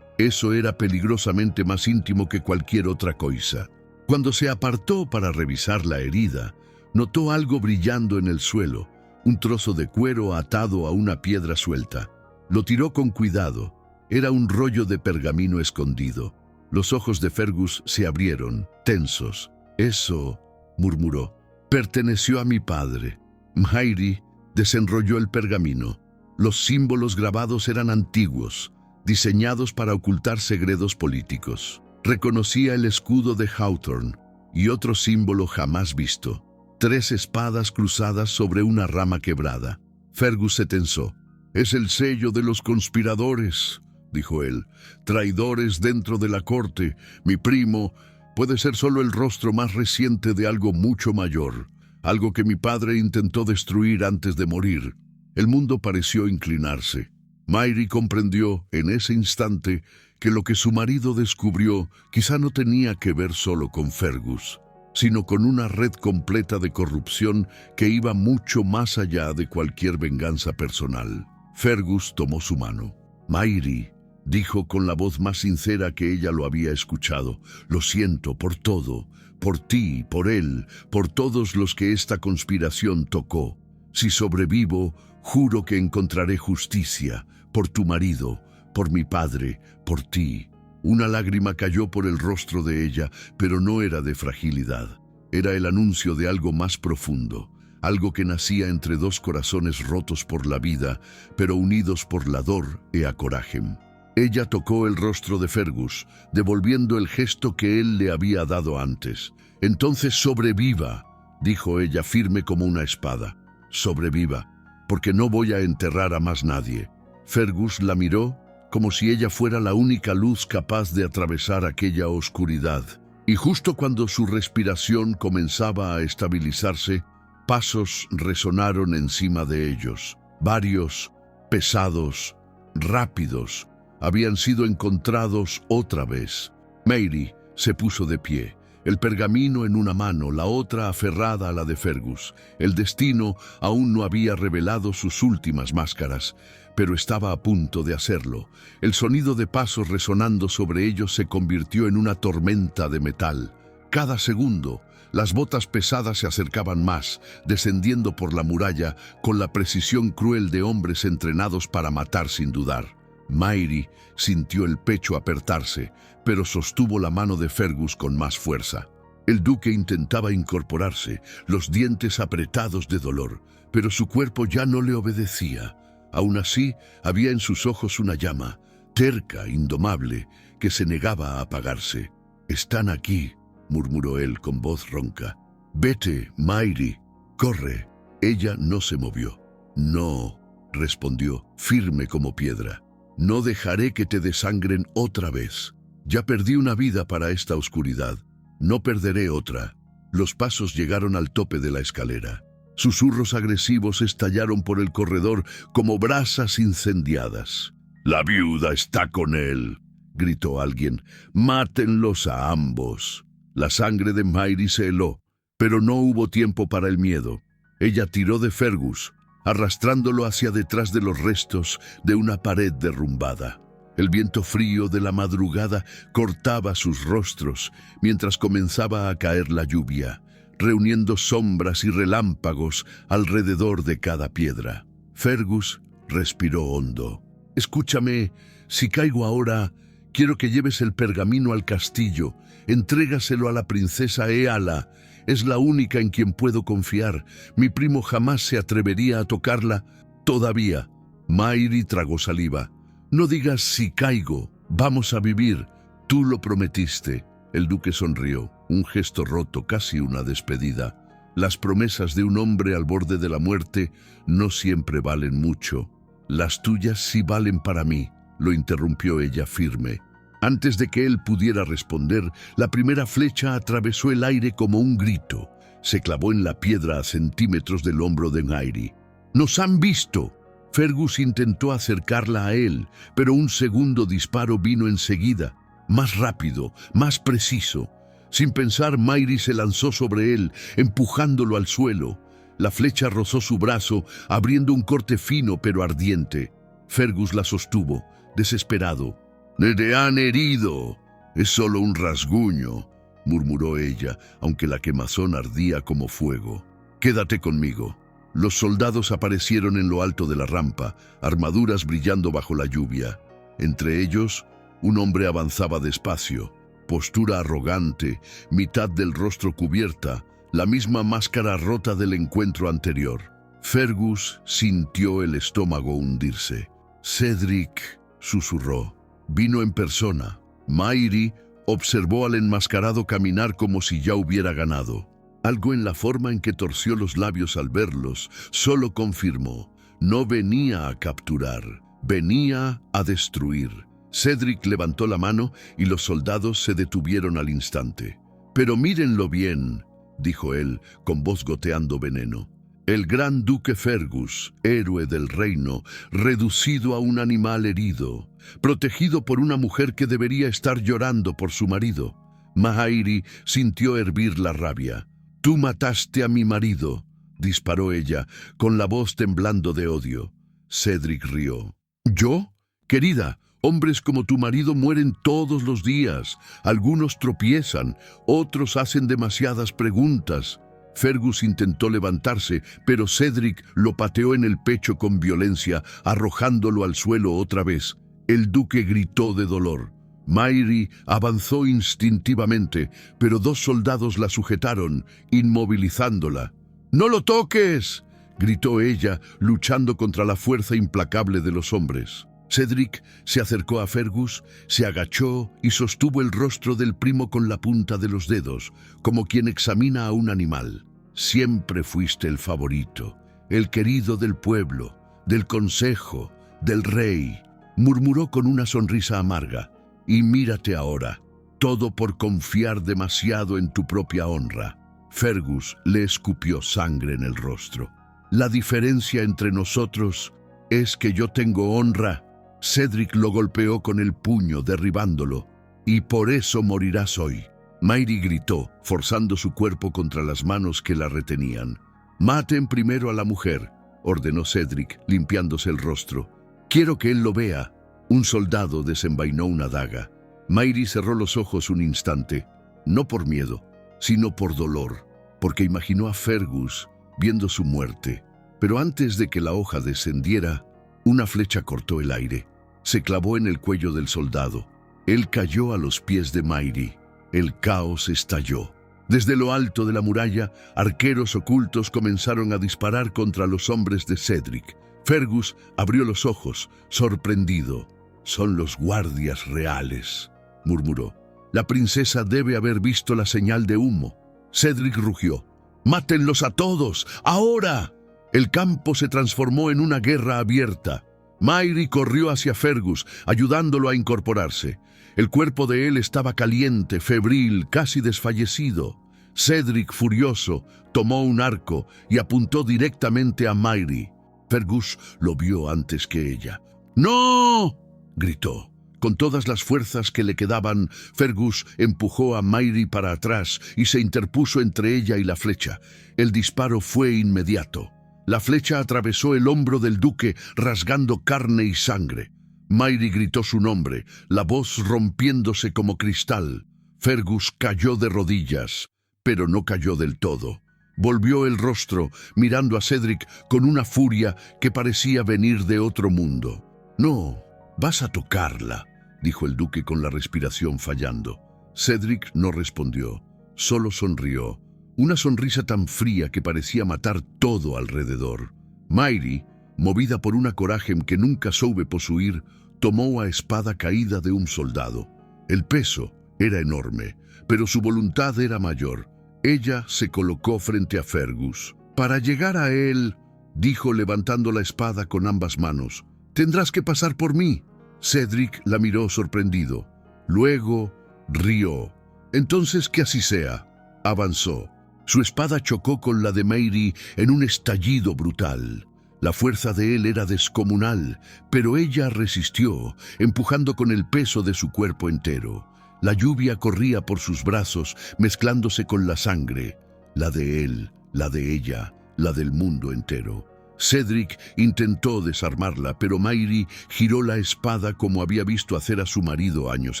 era peligrosamente más íntimo que cualquier otra cosa. Cuando se apartó para revisar la herida, notó algo brillando en el suelo, un trozo de cuero atado a una piedra suelta. Lo tiró con cuidado. Era un rollo de pergamino escondido. Los ojos de Fergus se abrieron, tensos. «Eso», murmuró, «perteneció a mi padre». Mary desenrolló el pergamino. Los símbolos grabados eran antiguos, diseñados para ocultar segredos políticos. Reconocía el escudo de Hawthorne y otro símbolo jamás visto: 3 espadas cruzadas sobre una rama quebrada. Fergus se tensó. «Es el sello de los conspiradores», dijo él, «traidores dentro de la corte. Mi primo puede ser solo el rostro más reciente de algo mucho mayor, algo que mi padre intentó destruir antes de morir». El mundo pareció inclinarse. Mary comprendió en ese instante que lo que su marido descubrió quizá no tenía que ver solo con Fergus, sino con una red completa de corrupción que iba mucho más allá de cualquier venganza personal. Fergus tomó su mano. «Mary», dijo con la voz más sincera que ella lo había escuchado, «lo siento por todo, por ti, por él, por todos los que esta conspiración tocó. Si sobrevivo, juro que encontraré justicia, por tu marido, por mi padre, por ti». Una lágrima cayó por el rostro de ella, pero no era de fragilidad. Era el anuncio de algo más profundo, algo que nacía entre 2 corazones rotos por la vida, pero unidos por la dor e a coragem. Ella tocó el rostro de Fergus, devolviendo el gesto que él le había dado antes. «Entonces sobreviva», dijo ella firme como una espada. «Sobreviva, porque no voy a enterrar a más nadie». Fergus la miró como si ella fuera la única luz capaz de atravesar aquella oscuridad. Y justo cuando su respiración comenzaba a estabilizarse, pasos resonaron encima de ellos. Varios, pesados, rápidos, habían sido encontrados otra vez. Mary se puso de pie, el pergamino en una mano, la otra aferrada a la de Fergus. El destino aún no había revelado sus últimas máscaras, pero estaba a punto de hacerlo. El sonido de pasos resonando sobre ellos se convirtió en una tormenta de metal. Cada segundo, las botas pesadas se acercaban más, descendiendo por la muralla con la precisión cruel de hombres entrenados para matar sin dudar. Mary sintió el pecho apretarse, pero sostuvo la mano de Fergus con más fuerza. El duque intentaba incorporarse, los dientes apretados de dolor, pero su cuerpo ya no le obedecía. Aún así, había en sus ojos una llama, terca, indomable, que se negaba a apagarse. «Están aquí», murmuró él con voz ronca. «Vete, Mary, corre». Ella no se movió. «No», respondió, firme como piedra. «No dejaré que te desangren otra vez. Ya perdí una vida para esta oscuridad. No perderé otra». Los pasos llegaron al tope de la escalera. Susurros agresivos estallaron por el corredor como brasas incendiadas. «La viuda está con él», gritó alguien. «Mátenlos a ambos». La sangre de Mary se heló, pero no hubo tiempo para el miedo. Ella tiró de Fergus, arrastrándolo hacia detrás de los restos de una pared derrumbada. El viento frío de la madrugada cortaba sus rostros mientras comenzaba a caer la lluvia, reuniendo sombras y relámpagos alrededor de cada piedra. Fergus respiró hondo. «Escúchame, si caigo ahora, quiero que lleves el pergamino al castillo. Entrégaselo a la princesa Eala. Es la única en quien puedo confiar. Mi primo jamás se atrevería a tocarla. Todavía». Mary tragó saliva. «No digas si caigo. Vamos a vivir. Tú lo prometiste». El duque sonrió, un gesto roto, casi una despedida. Las promesas de un hombre al borde de la muerte no siempre valen mucho. «Las tuyas sí valen para mí», lo interrumpió ella firme. Antes de que él pudiera responder, la primera flecha atravesó el aire como un grito. Se clavó en la piedra a centímetros del hombro de Mary. «¡Nos han visto!». Fergus intentó acercarla a él, pero un segundo disparo vino enseguida. Más rápido, más preciso. Sin pensar, Mary se lanzó sobre él, empujándolo al suelo. La flecha rozó su brazo, abriendo un corte fino pero ardiente. Fergus la sostuvo, desesperado. «¡Te han herido!». «Es solo un rasguño», murmuró ella, aunque la quemazón ardía como fuego. «Quédate conmigo». Los soldados aparecieron en lo alto de la rampa, armaduras brillando bajo la lluvia. Entre ellos, un hombre avanzaba despacio, postura arrogante, mitad del rostro cubierta, la misma máscara rota del encuentro anterior. Fergus sintió el estómago hundirse. «Cedric», susurró. Vino en persona. Mary observó al enmascarado caminar como si ya hubiera ganado. Algo en la forma en que torció los labios al verlos solo confirmó: no venía a capturar, venía a destruir. Cedric levantó la mano y los soldados se detuvieron al instante. «Pero mírenlo bien», dijo él, con voz goteando veneno. «El gran duque Fergus, héroe del reino, reducido a un animal herido, protegido por una mujer que debería estar llorando por su marido». Mary sintió hervir la rabia. «Tú mataste a mi marido», disparó ella, con la voz temblando de odio. Cedric rió. «¿Yo? Querida, hombres como tu marido mueren todos los días. Algunos tropiezan, otros hacen demasiadas preguntas». Fergus intentó levantarse, pero Cedric lo pateó en el pecho con violencia, arrojándolo al suelo otra vez. El duque gritó de dolor. Mary avanzó instintivamente, pero dos soldados la sujetaron, inmovilizándola. «¡No lo toques!», gritó ella, luchando contra la fuerza implacable de los hombres. Cedric se acercó a Fergus, se agachó y sostuvo el rostro del primo con la punta de los dedos, como quien examina a un animal. Siempre fuiste el favorito, el querido del pueblo, del consejo, del rey, murmuró con una sonrisa amarga. Y mírate ahora, todo por confiar demasiado en tu propia honra. Fergus le escupió sangre en el rostro. La diferencia entre nosotros es que yo tengo honra. Cedric lo golpeó con el puño, derribándolo. Y por eso morirás hoy. Mairie gritó, forzando su cuerpo contra las manos que la retenían. Maten primero a la mujer, ordenó Cedric, limpiándose el rostro. Quiero que él lo vea. Un soldado desenvainó una daga. Mairie cerró los ojos un instante, no por miedo, sino por dolor, porque imaginó a Fergus viendo su muerte. Pero antes de que la hoja descendiera, una flecha cortó el aire. Se clavó en el cuello del soldado. Él cayó a los pies de Mairie. El caos estalló. Desde lo alto de la muralla, arqueros ocultos comenzaron a disparar contra los hombres de Cedric. Fergus abrió los ojos, sorprendido. «Son los guardias reales», murmuró. «La princesa debe haber visto la señal de humo». Cedric rugió. «¡Mátenlos a todos! ¡Ahora!». El campo se transformó en una guerra abierta. Mairie corrió hacia Fergus, ayudándolo a incorporarse. El cuerpo de él estaba caliente, febril, casi desfallecido. Cedric, furioso, tomó un arco y apuntó directamente a Mairie. Fergus lo vio antes que ella. «¡No!», gritó. Con todas las fuerzas que le quedaban, Fergus empujó a Mairie para atrás y se interpuso entre ella y la flecha. El disparo fue inmediato. La flecha atravesó el hombro del duque, rasgando carne y sangre. Mairie gritó su nombre, la voz rompiéndose como cristal. Fergus cayó de rodillas, pero no cayó del todo. Volvió el rostro, mirando a Cedric con una furia que parecía venir de otro mundo. «No, vas a tocarla», dijo el duque con la respiración fallando. Cedric no respondió, solo sonrió. Una sonrisa tan fría que parecía matar todo alrededor. Mairie, movida por una coraje que nunca soube posuir, tomó a espada caída de un soldado. El peso era enorme, pero su voluntad era mayor. Ella se colocó frente a Fergus. «Para llegar a él», dijo levantando la espada con ambas manos, «tendrás que pasar por mí». Cedric la miró sorprendido. Luego rió. «Entonces que así sea». Avanzó. Su espada chocó con la de Mairie en un estallido brutal. La fuerza de él era descomunal, pero ella resistió, empujando con el peso de su cuerpo entero. La lluvia corría por sus brazos, mezclándose con la sangre. La de él, la de ella, la del mundo entero. Cedric intentó desarmarla, pero Mairie giró la espada como había visto hacer a su marido años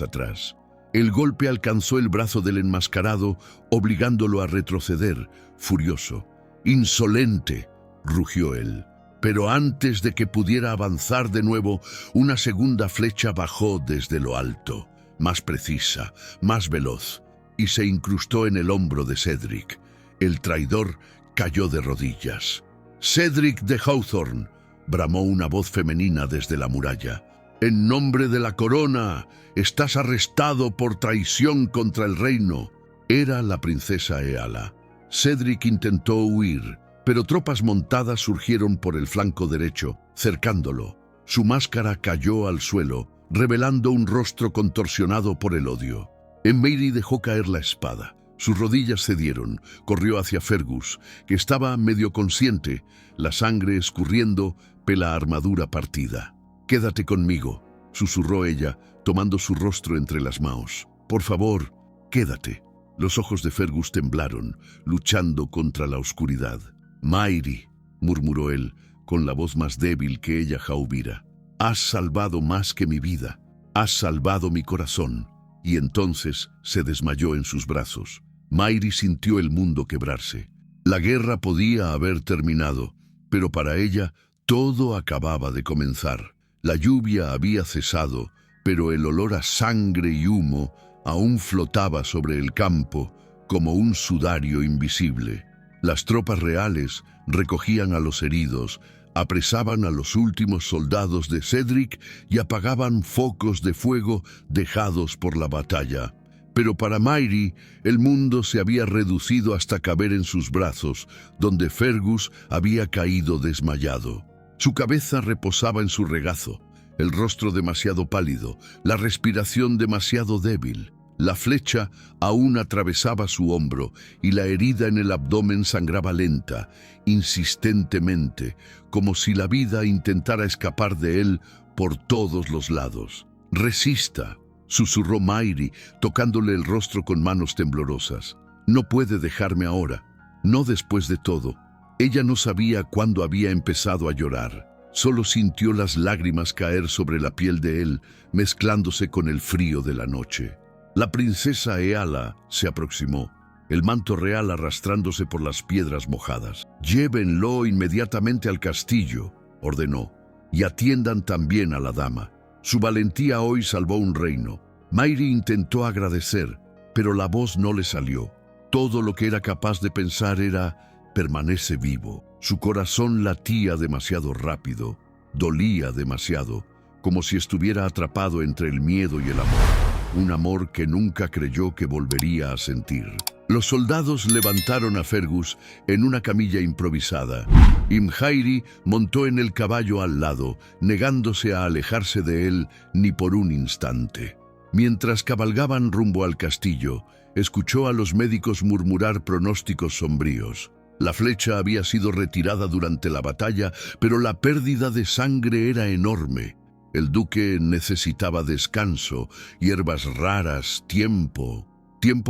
atrás. El golpe alcanzó el brazo del enmascarado, obligándolo a retroceder, furioso. «¡Insolente!», rugió él. Pero antes de que pudiera avanzar de nuevo, una segunda flecha bajó desde lo alto, más precisa, más veloz, y se incrustó en el hombro de Cedric. El traidor cayó de rodillas. «Cedric de Hawthorne», bramó una voz femenina desde la muralla. «En nombre de la corona, estás arrestado por traición contra el reino». Era la princesa Eala. Cedric intentó huir, pero tropas montadas surgieron por el flanco derecho, cercándolo. Su máscara cayó al suelo, revelando un rostro contorsionado por el odio. Mairie dejó caer la espada. Sus rodillas cedieron. Corrió hacia Fergus, que estaba medio consciente, la sangre escurriendo, la armadura partida. «Quédate conmigo», susurró ella, tomando su rostro entre las manos. «Por favor, quédate». Los ojos de Fergus temblaron, luchando contra la oscuridad. «Mairie», murmuró él, con la voz más débil que ella hubiera. «Has salvado más que mi vida. Has salvado mi corazón». Y entonces se desmayó en sus brazos. Mairie sintió el mundo quebrarse. La guerra podía haber terminado, pero para ella todo acababa de comenzar. La lluvia había cesado, pero el olor a sangre y humo aún flotaba sobre el campo como un sudario invisible. Las tropas reales recogían a los heridos, Apresaban a los últimos soldados de Cedric y apagaban focos de fuego dejados por la batalla. Pero para Mairi, el mundo se había reducido hasta caber en sus brazos, donde Fergus había caído desmayado. Su cabeza reposaba en su regazo, el rostro demasiado pálido, la respiración demasiado débil. La flecha aún atravesaba su hombro y la herida en el abdomen sangraba lenta, insistentemente, como si la vida intentara escapar de él por todos los lados. «Resista», susurró Mairi, tocándole el rostro con manos temblorosas. «No puede dejarme ahora, no después de todo». Ella no sabía cuándo había empezado a llorar. Solo sintió las lágrimas caer sobre la piel de él, mezclándose con el frío de la noche. La princesa Eala se aproximó, el manto real arrastrándose por las piedras mojadas. «Llévenlo inmediatamente al castillo», ordenó, «y atiendan también a la dama. Su valentía hoy salvó un reino». Mairi intentó agradecer, pero la voz no le salió. Todo lo que era capaz de pensar era: permanece vivo. Su corazón latía demasiado rápido, dolía demasiado, como si estuviera atrapado entre el miedo y el amor. Un amor que nunca creyó que volvería a sentir. Los soldados levantaron a Fergus en una camilla improvisada. Imhairi montó en el caballo al lado, negándose a alejarse de él ni por un instante. Mientras cabalgaban rumbo al castillo, escuchó a los médicos murmurar pronósticos sombríos. La flecha había sido retirada durante la batalla, pero la pérdida de sangre era enorme. El duque necesitaba descanso, hierbas raras, tiempo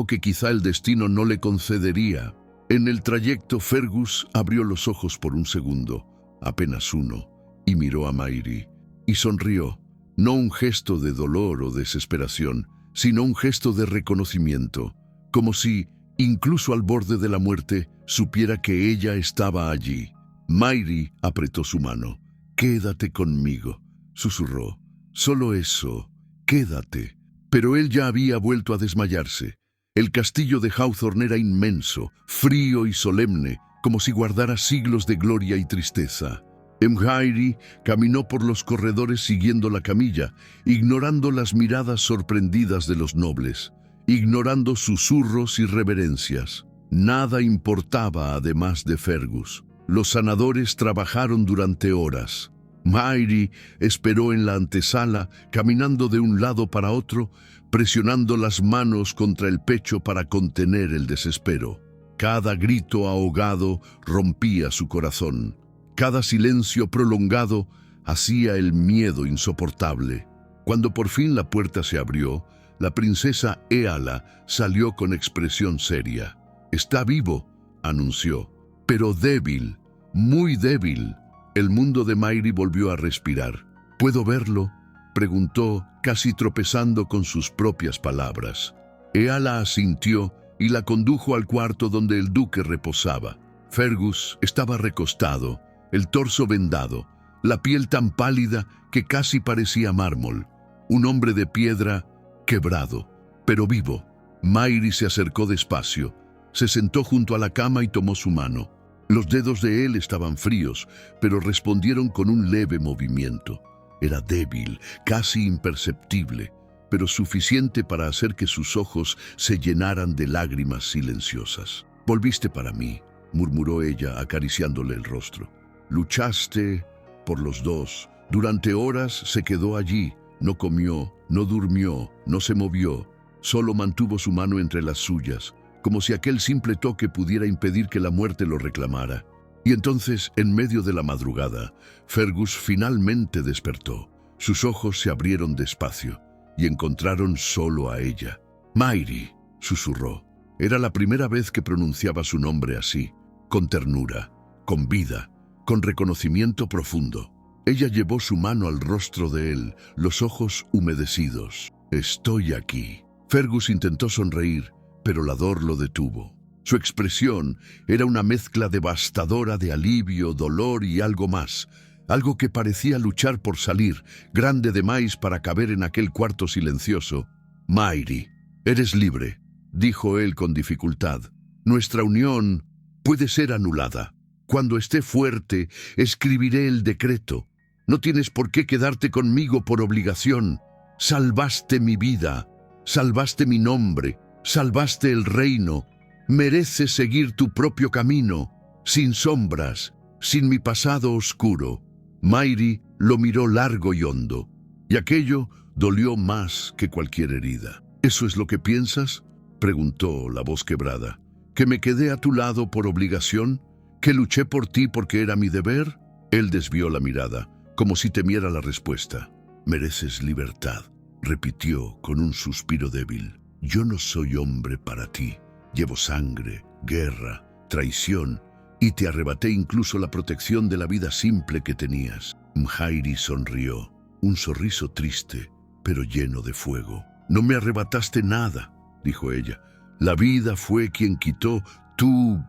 que quizá el destino no le concedería. En el trayecto, Fergus abrió los ojos por un segundo, apenas uno, y miró a Mairi. Y sonrió, no un gesto de dolor o desesperación, sino un gesto de reconocimiento, como si, incluso al borde de la muerte, supiera que ella estaba allí. Mairi apretó su mano. «Quédate conmigo», susurró. «Solo eso, quédate». Pero él ya había vuelto a desmayarse. El castillo de Hawthorne era inmenso, frío y solemne, como si guardara siglos de gloria y tristeza. Imhairi caminó por los corredores siguiendo la camilla, ignorando las miradas sorprendidas de los nobles, ignorando susurros y reverencias. Nada importaba además de Fergus. Los sanadores trabajaron durante horas. Mairi esperó en la antesala, caminando de un lado para otro, presionando las manos contra el pecho para contener el desespero. Cada grito ahogado rompía su corazón. Cada silencio prolongado hacía el miedo insoportable. Cuando por fin la puerta se abrió, la princesa Eala salió con expresión seria. «Está vivo», anunció, «pero débil, muy débil». El mundo de Mairi volvió a respirar. «¿Puedo verlo?», preguntó, casi tropezando con sus propias palabras. Eala asintió y la condujo al cuarto donde el duque reposaba. Fergus estaba recostado, el torso vendado, la piel tan pálida que casi parecía mármol. Un hombre de piedra, quebrado, pero vivo. Mairi se acercó despacio, se sentó junto a la cama y tomó su mano. Los dedos de él estaban fríos, pero respondieron con un leve movimiento. Era débil, casi imperceptible, pero suficiente para hacer que sus ojos se llenaran de lágrimas silenciosas. «Volviste para mí», murmuró ella, acariciándole el rostro. «Luchaste por los dos. Durante horas se quedó allí. No comió, no durmió, no se movió. Solo mantuvo su mano entre las suyas, como si aquel simple toque pudiera impedir que la muerte lo reclamara. Y entonces, en medio de la madrugada, Fergus finalmente despertó. Sus ojos se abrieron despacio y encontraron solo a ella. «Mairi», susurró. Era la primera vez que pronunciaba su nombre así, con ternura, con vida, con reconocimiento profundo. Ella llevó su mano al rostro de él, los ojos humedecidos. «Estoy aquí». Fergus intentó sonreír, pero la dor lo detuvo. Su expresión era una mezcla devastadora de alivio, dolor y algo más, algo que parecía luchar por salir, grande de más para caber en aquel cuarto silencioso. «Mairi, eres libre», dijo él con dificultad. «Nuestra unión puede ser anulada. Cuando esté fuerte, escribiré el decreto. No tienes por qué quedarte conmigo por obligación. Salvaste mi vida, salvaste mi nombre, salvaste el reino. Mereces seguir tu propio camino, sin sombras, sin mi pasado oscuro. Mayri lo miró largo y hondo, y aquello dolió más que cualquier herida. ¿Eso es lo que piensas?, preguntó la voz quebrada. ¿Que me quedé a tu lado por obligación? ¿Que luché por ti porque era mi deber? Él desvió la mirada, como si temiera la respuesta. Mereces libertad, repitió con un suspiro débil. Yo no soy hombre para ti. Llevo sangre, guerra, traición, y te arrebaté incluso la protección de la vida simple que tenías. Mhairi sonrió, un sorriso triste, pero lleno de fuego. No me arrebataste nada, dijo ella. La vida fue quien quitó, tú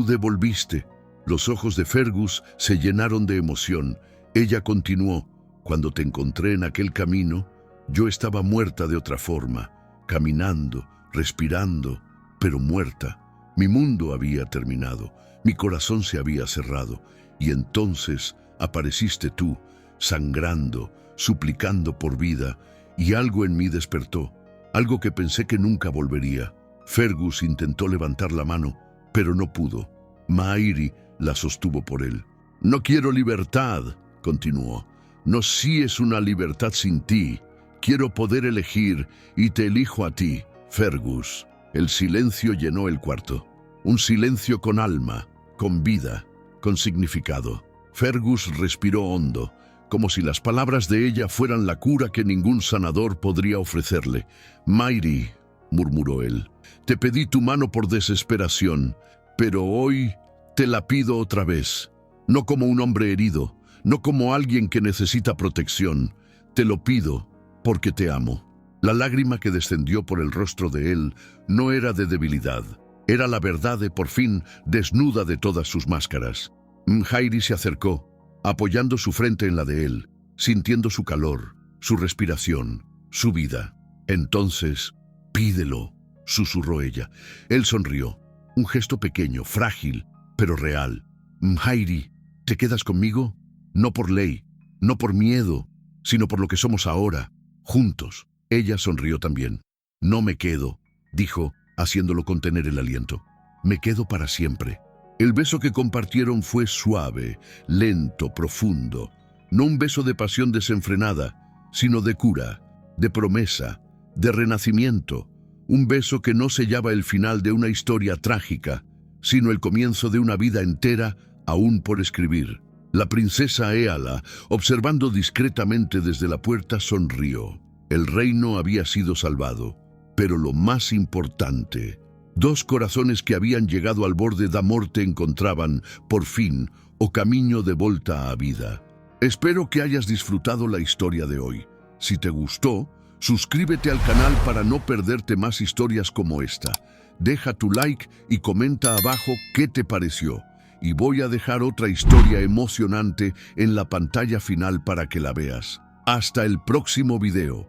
devolviste. Los ojos de Fergus se llenaron de emoción. Ella continuó. Cuando te encontré en aquel camino, yo estaba muerta de otra forma, caminando, respirando, pero muerta. Mi mundo había terminado, mi corazón se había cerrado, y entonces apareciste tú, sangrando, suplicando por vida, y algo en mí despertó, algo que pensé que nunca volvería. Fergus intentó levantar la mano, pero no pudo. Mhairi la sostuvo por él. No quiero libertad, continuó. No si es una libertad sin ti. Quiero poder elegir, y te elijo a ti, Fergus. El silencio llenó el cuarto. Un silencio con alma, con vida, con significado. Fergus respiró hondo, como si las palabras de ella fueran la cura que ningún sanador podría ofrecerle. Mayri, murmuró él, te pedí tu mano por desesperación, pero hoy te la pido otra vez. No como un hombre herido, no como alguien que necesita protección. Te lo pido porque te amo. La lágrima que descendió por el rostro de él no era de debilidad. Era la verdad de por fin desnuda de todas sus máscaras. Mhairi se acercó, apoyando su frente en la de él, sintiendo su calor, su respiración, su vida. Entonces, pídelo, susurró ella. Él sonrió, un gesto pequeño, frágil, pero real. Mhairi, ¿te quedas conmigo? No por ley, no por miedo, sino por lo que somos ahora, juntos. Ella sonrió también. No me quedo, dijo, haciéndolo contener el aliento. Me quedo para siempre. El beso que compartieron fue suave, lento, profundo. No un beso de pasión desenfrenada, sino de cura, de promesa, de renacimiento. Un beso que no sellaba el final de una historia trágica, sino el comienzo de una vida entera aún por escribir. La princesa Éala, observando discretamente desde la puerta, sonrió. El reino había sido salvado, pero lo más importante, dos corazones que habían llegado al borde da morte encontraban, por fin, o camino de volta a vida. Espero que hayas disfrutado la historia de hoy. Si te gustó, suscríbete al canal para no perderte más historias como esta. Deja tu like y comenta abajo qué te pareció. Y voy a dejar otra historia emocionante en la pantalla final para que la veas. Hasta el próximo video.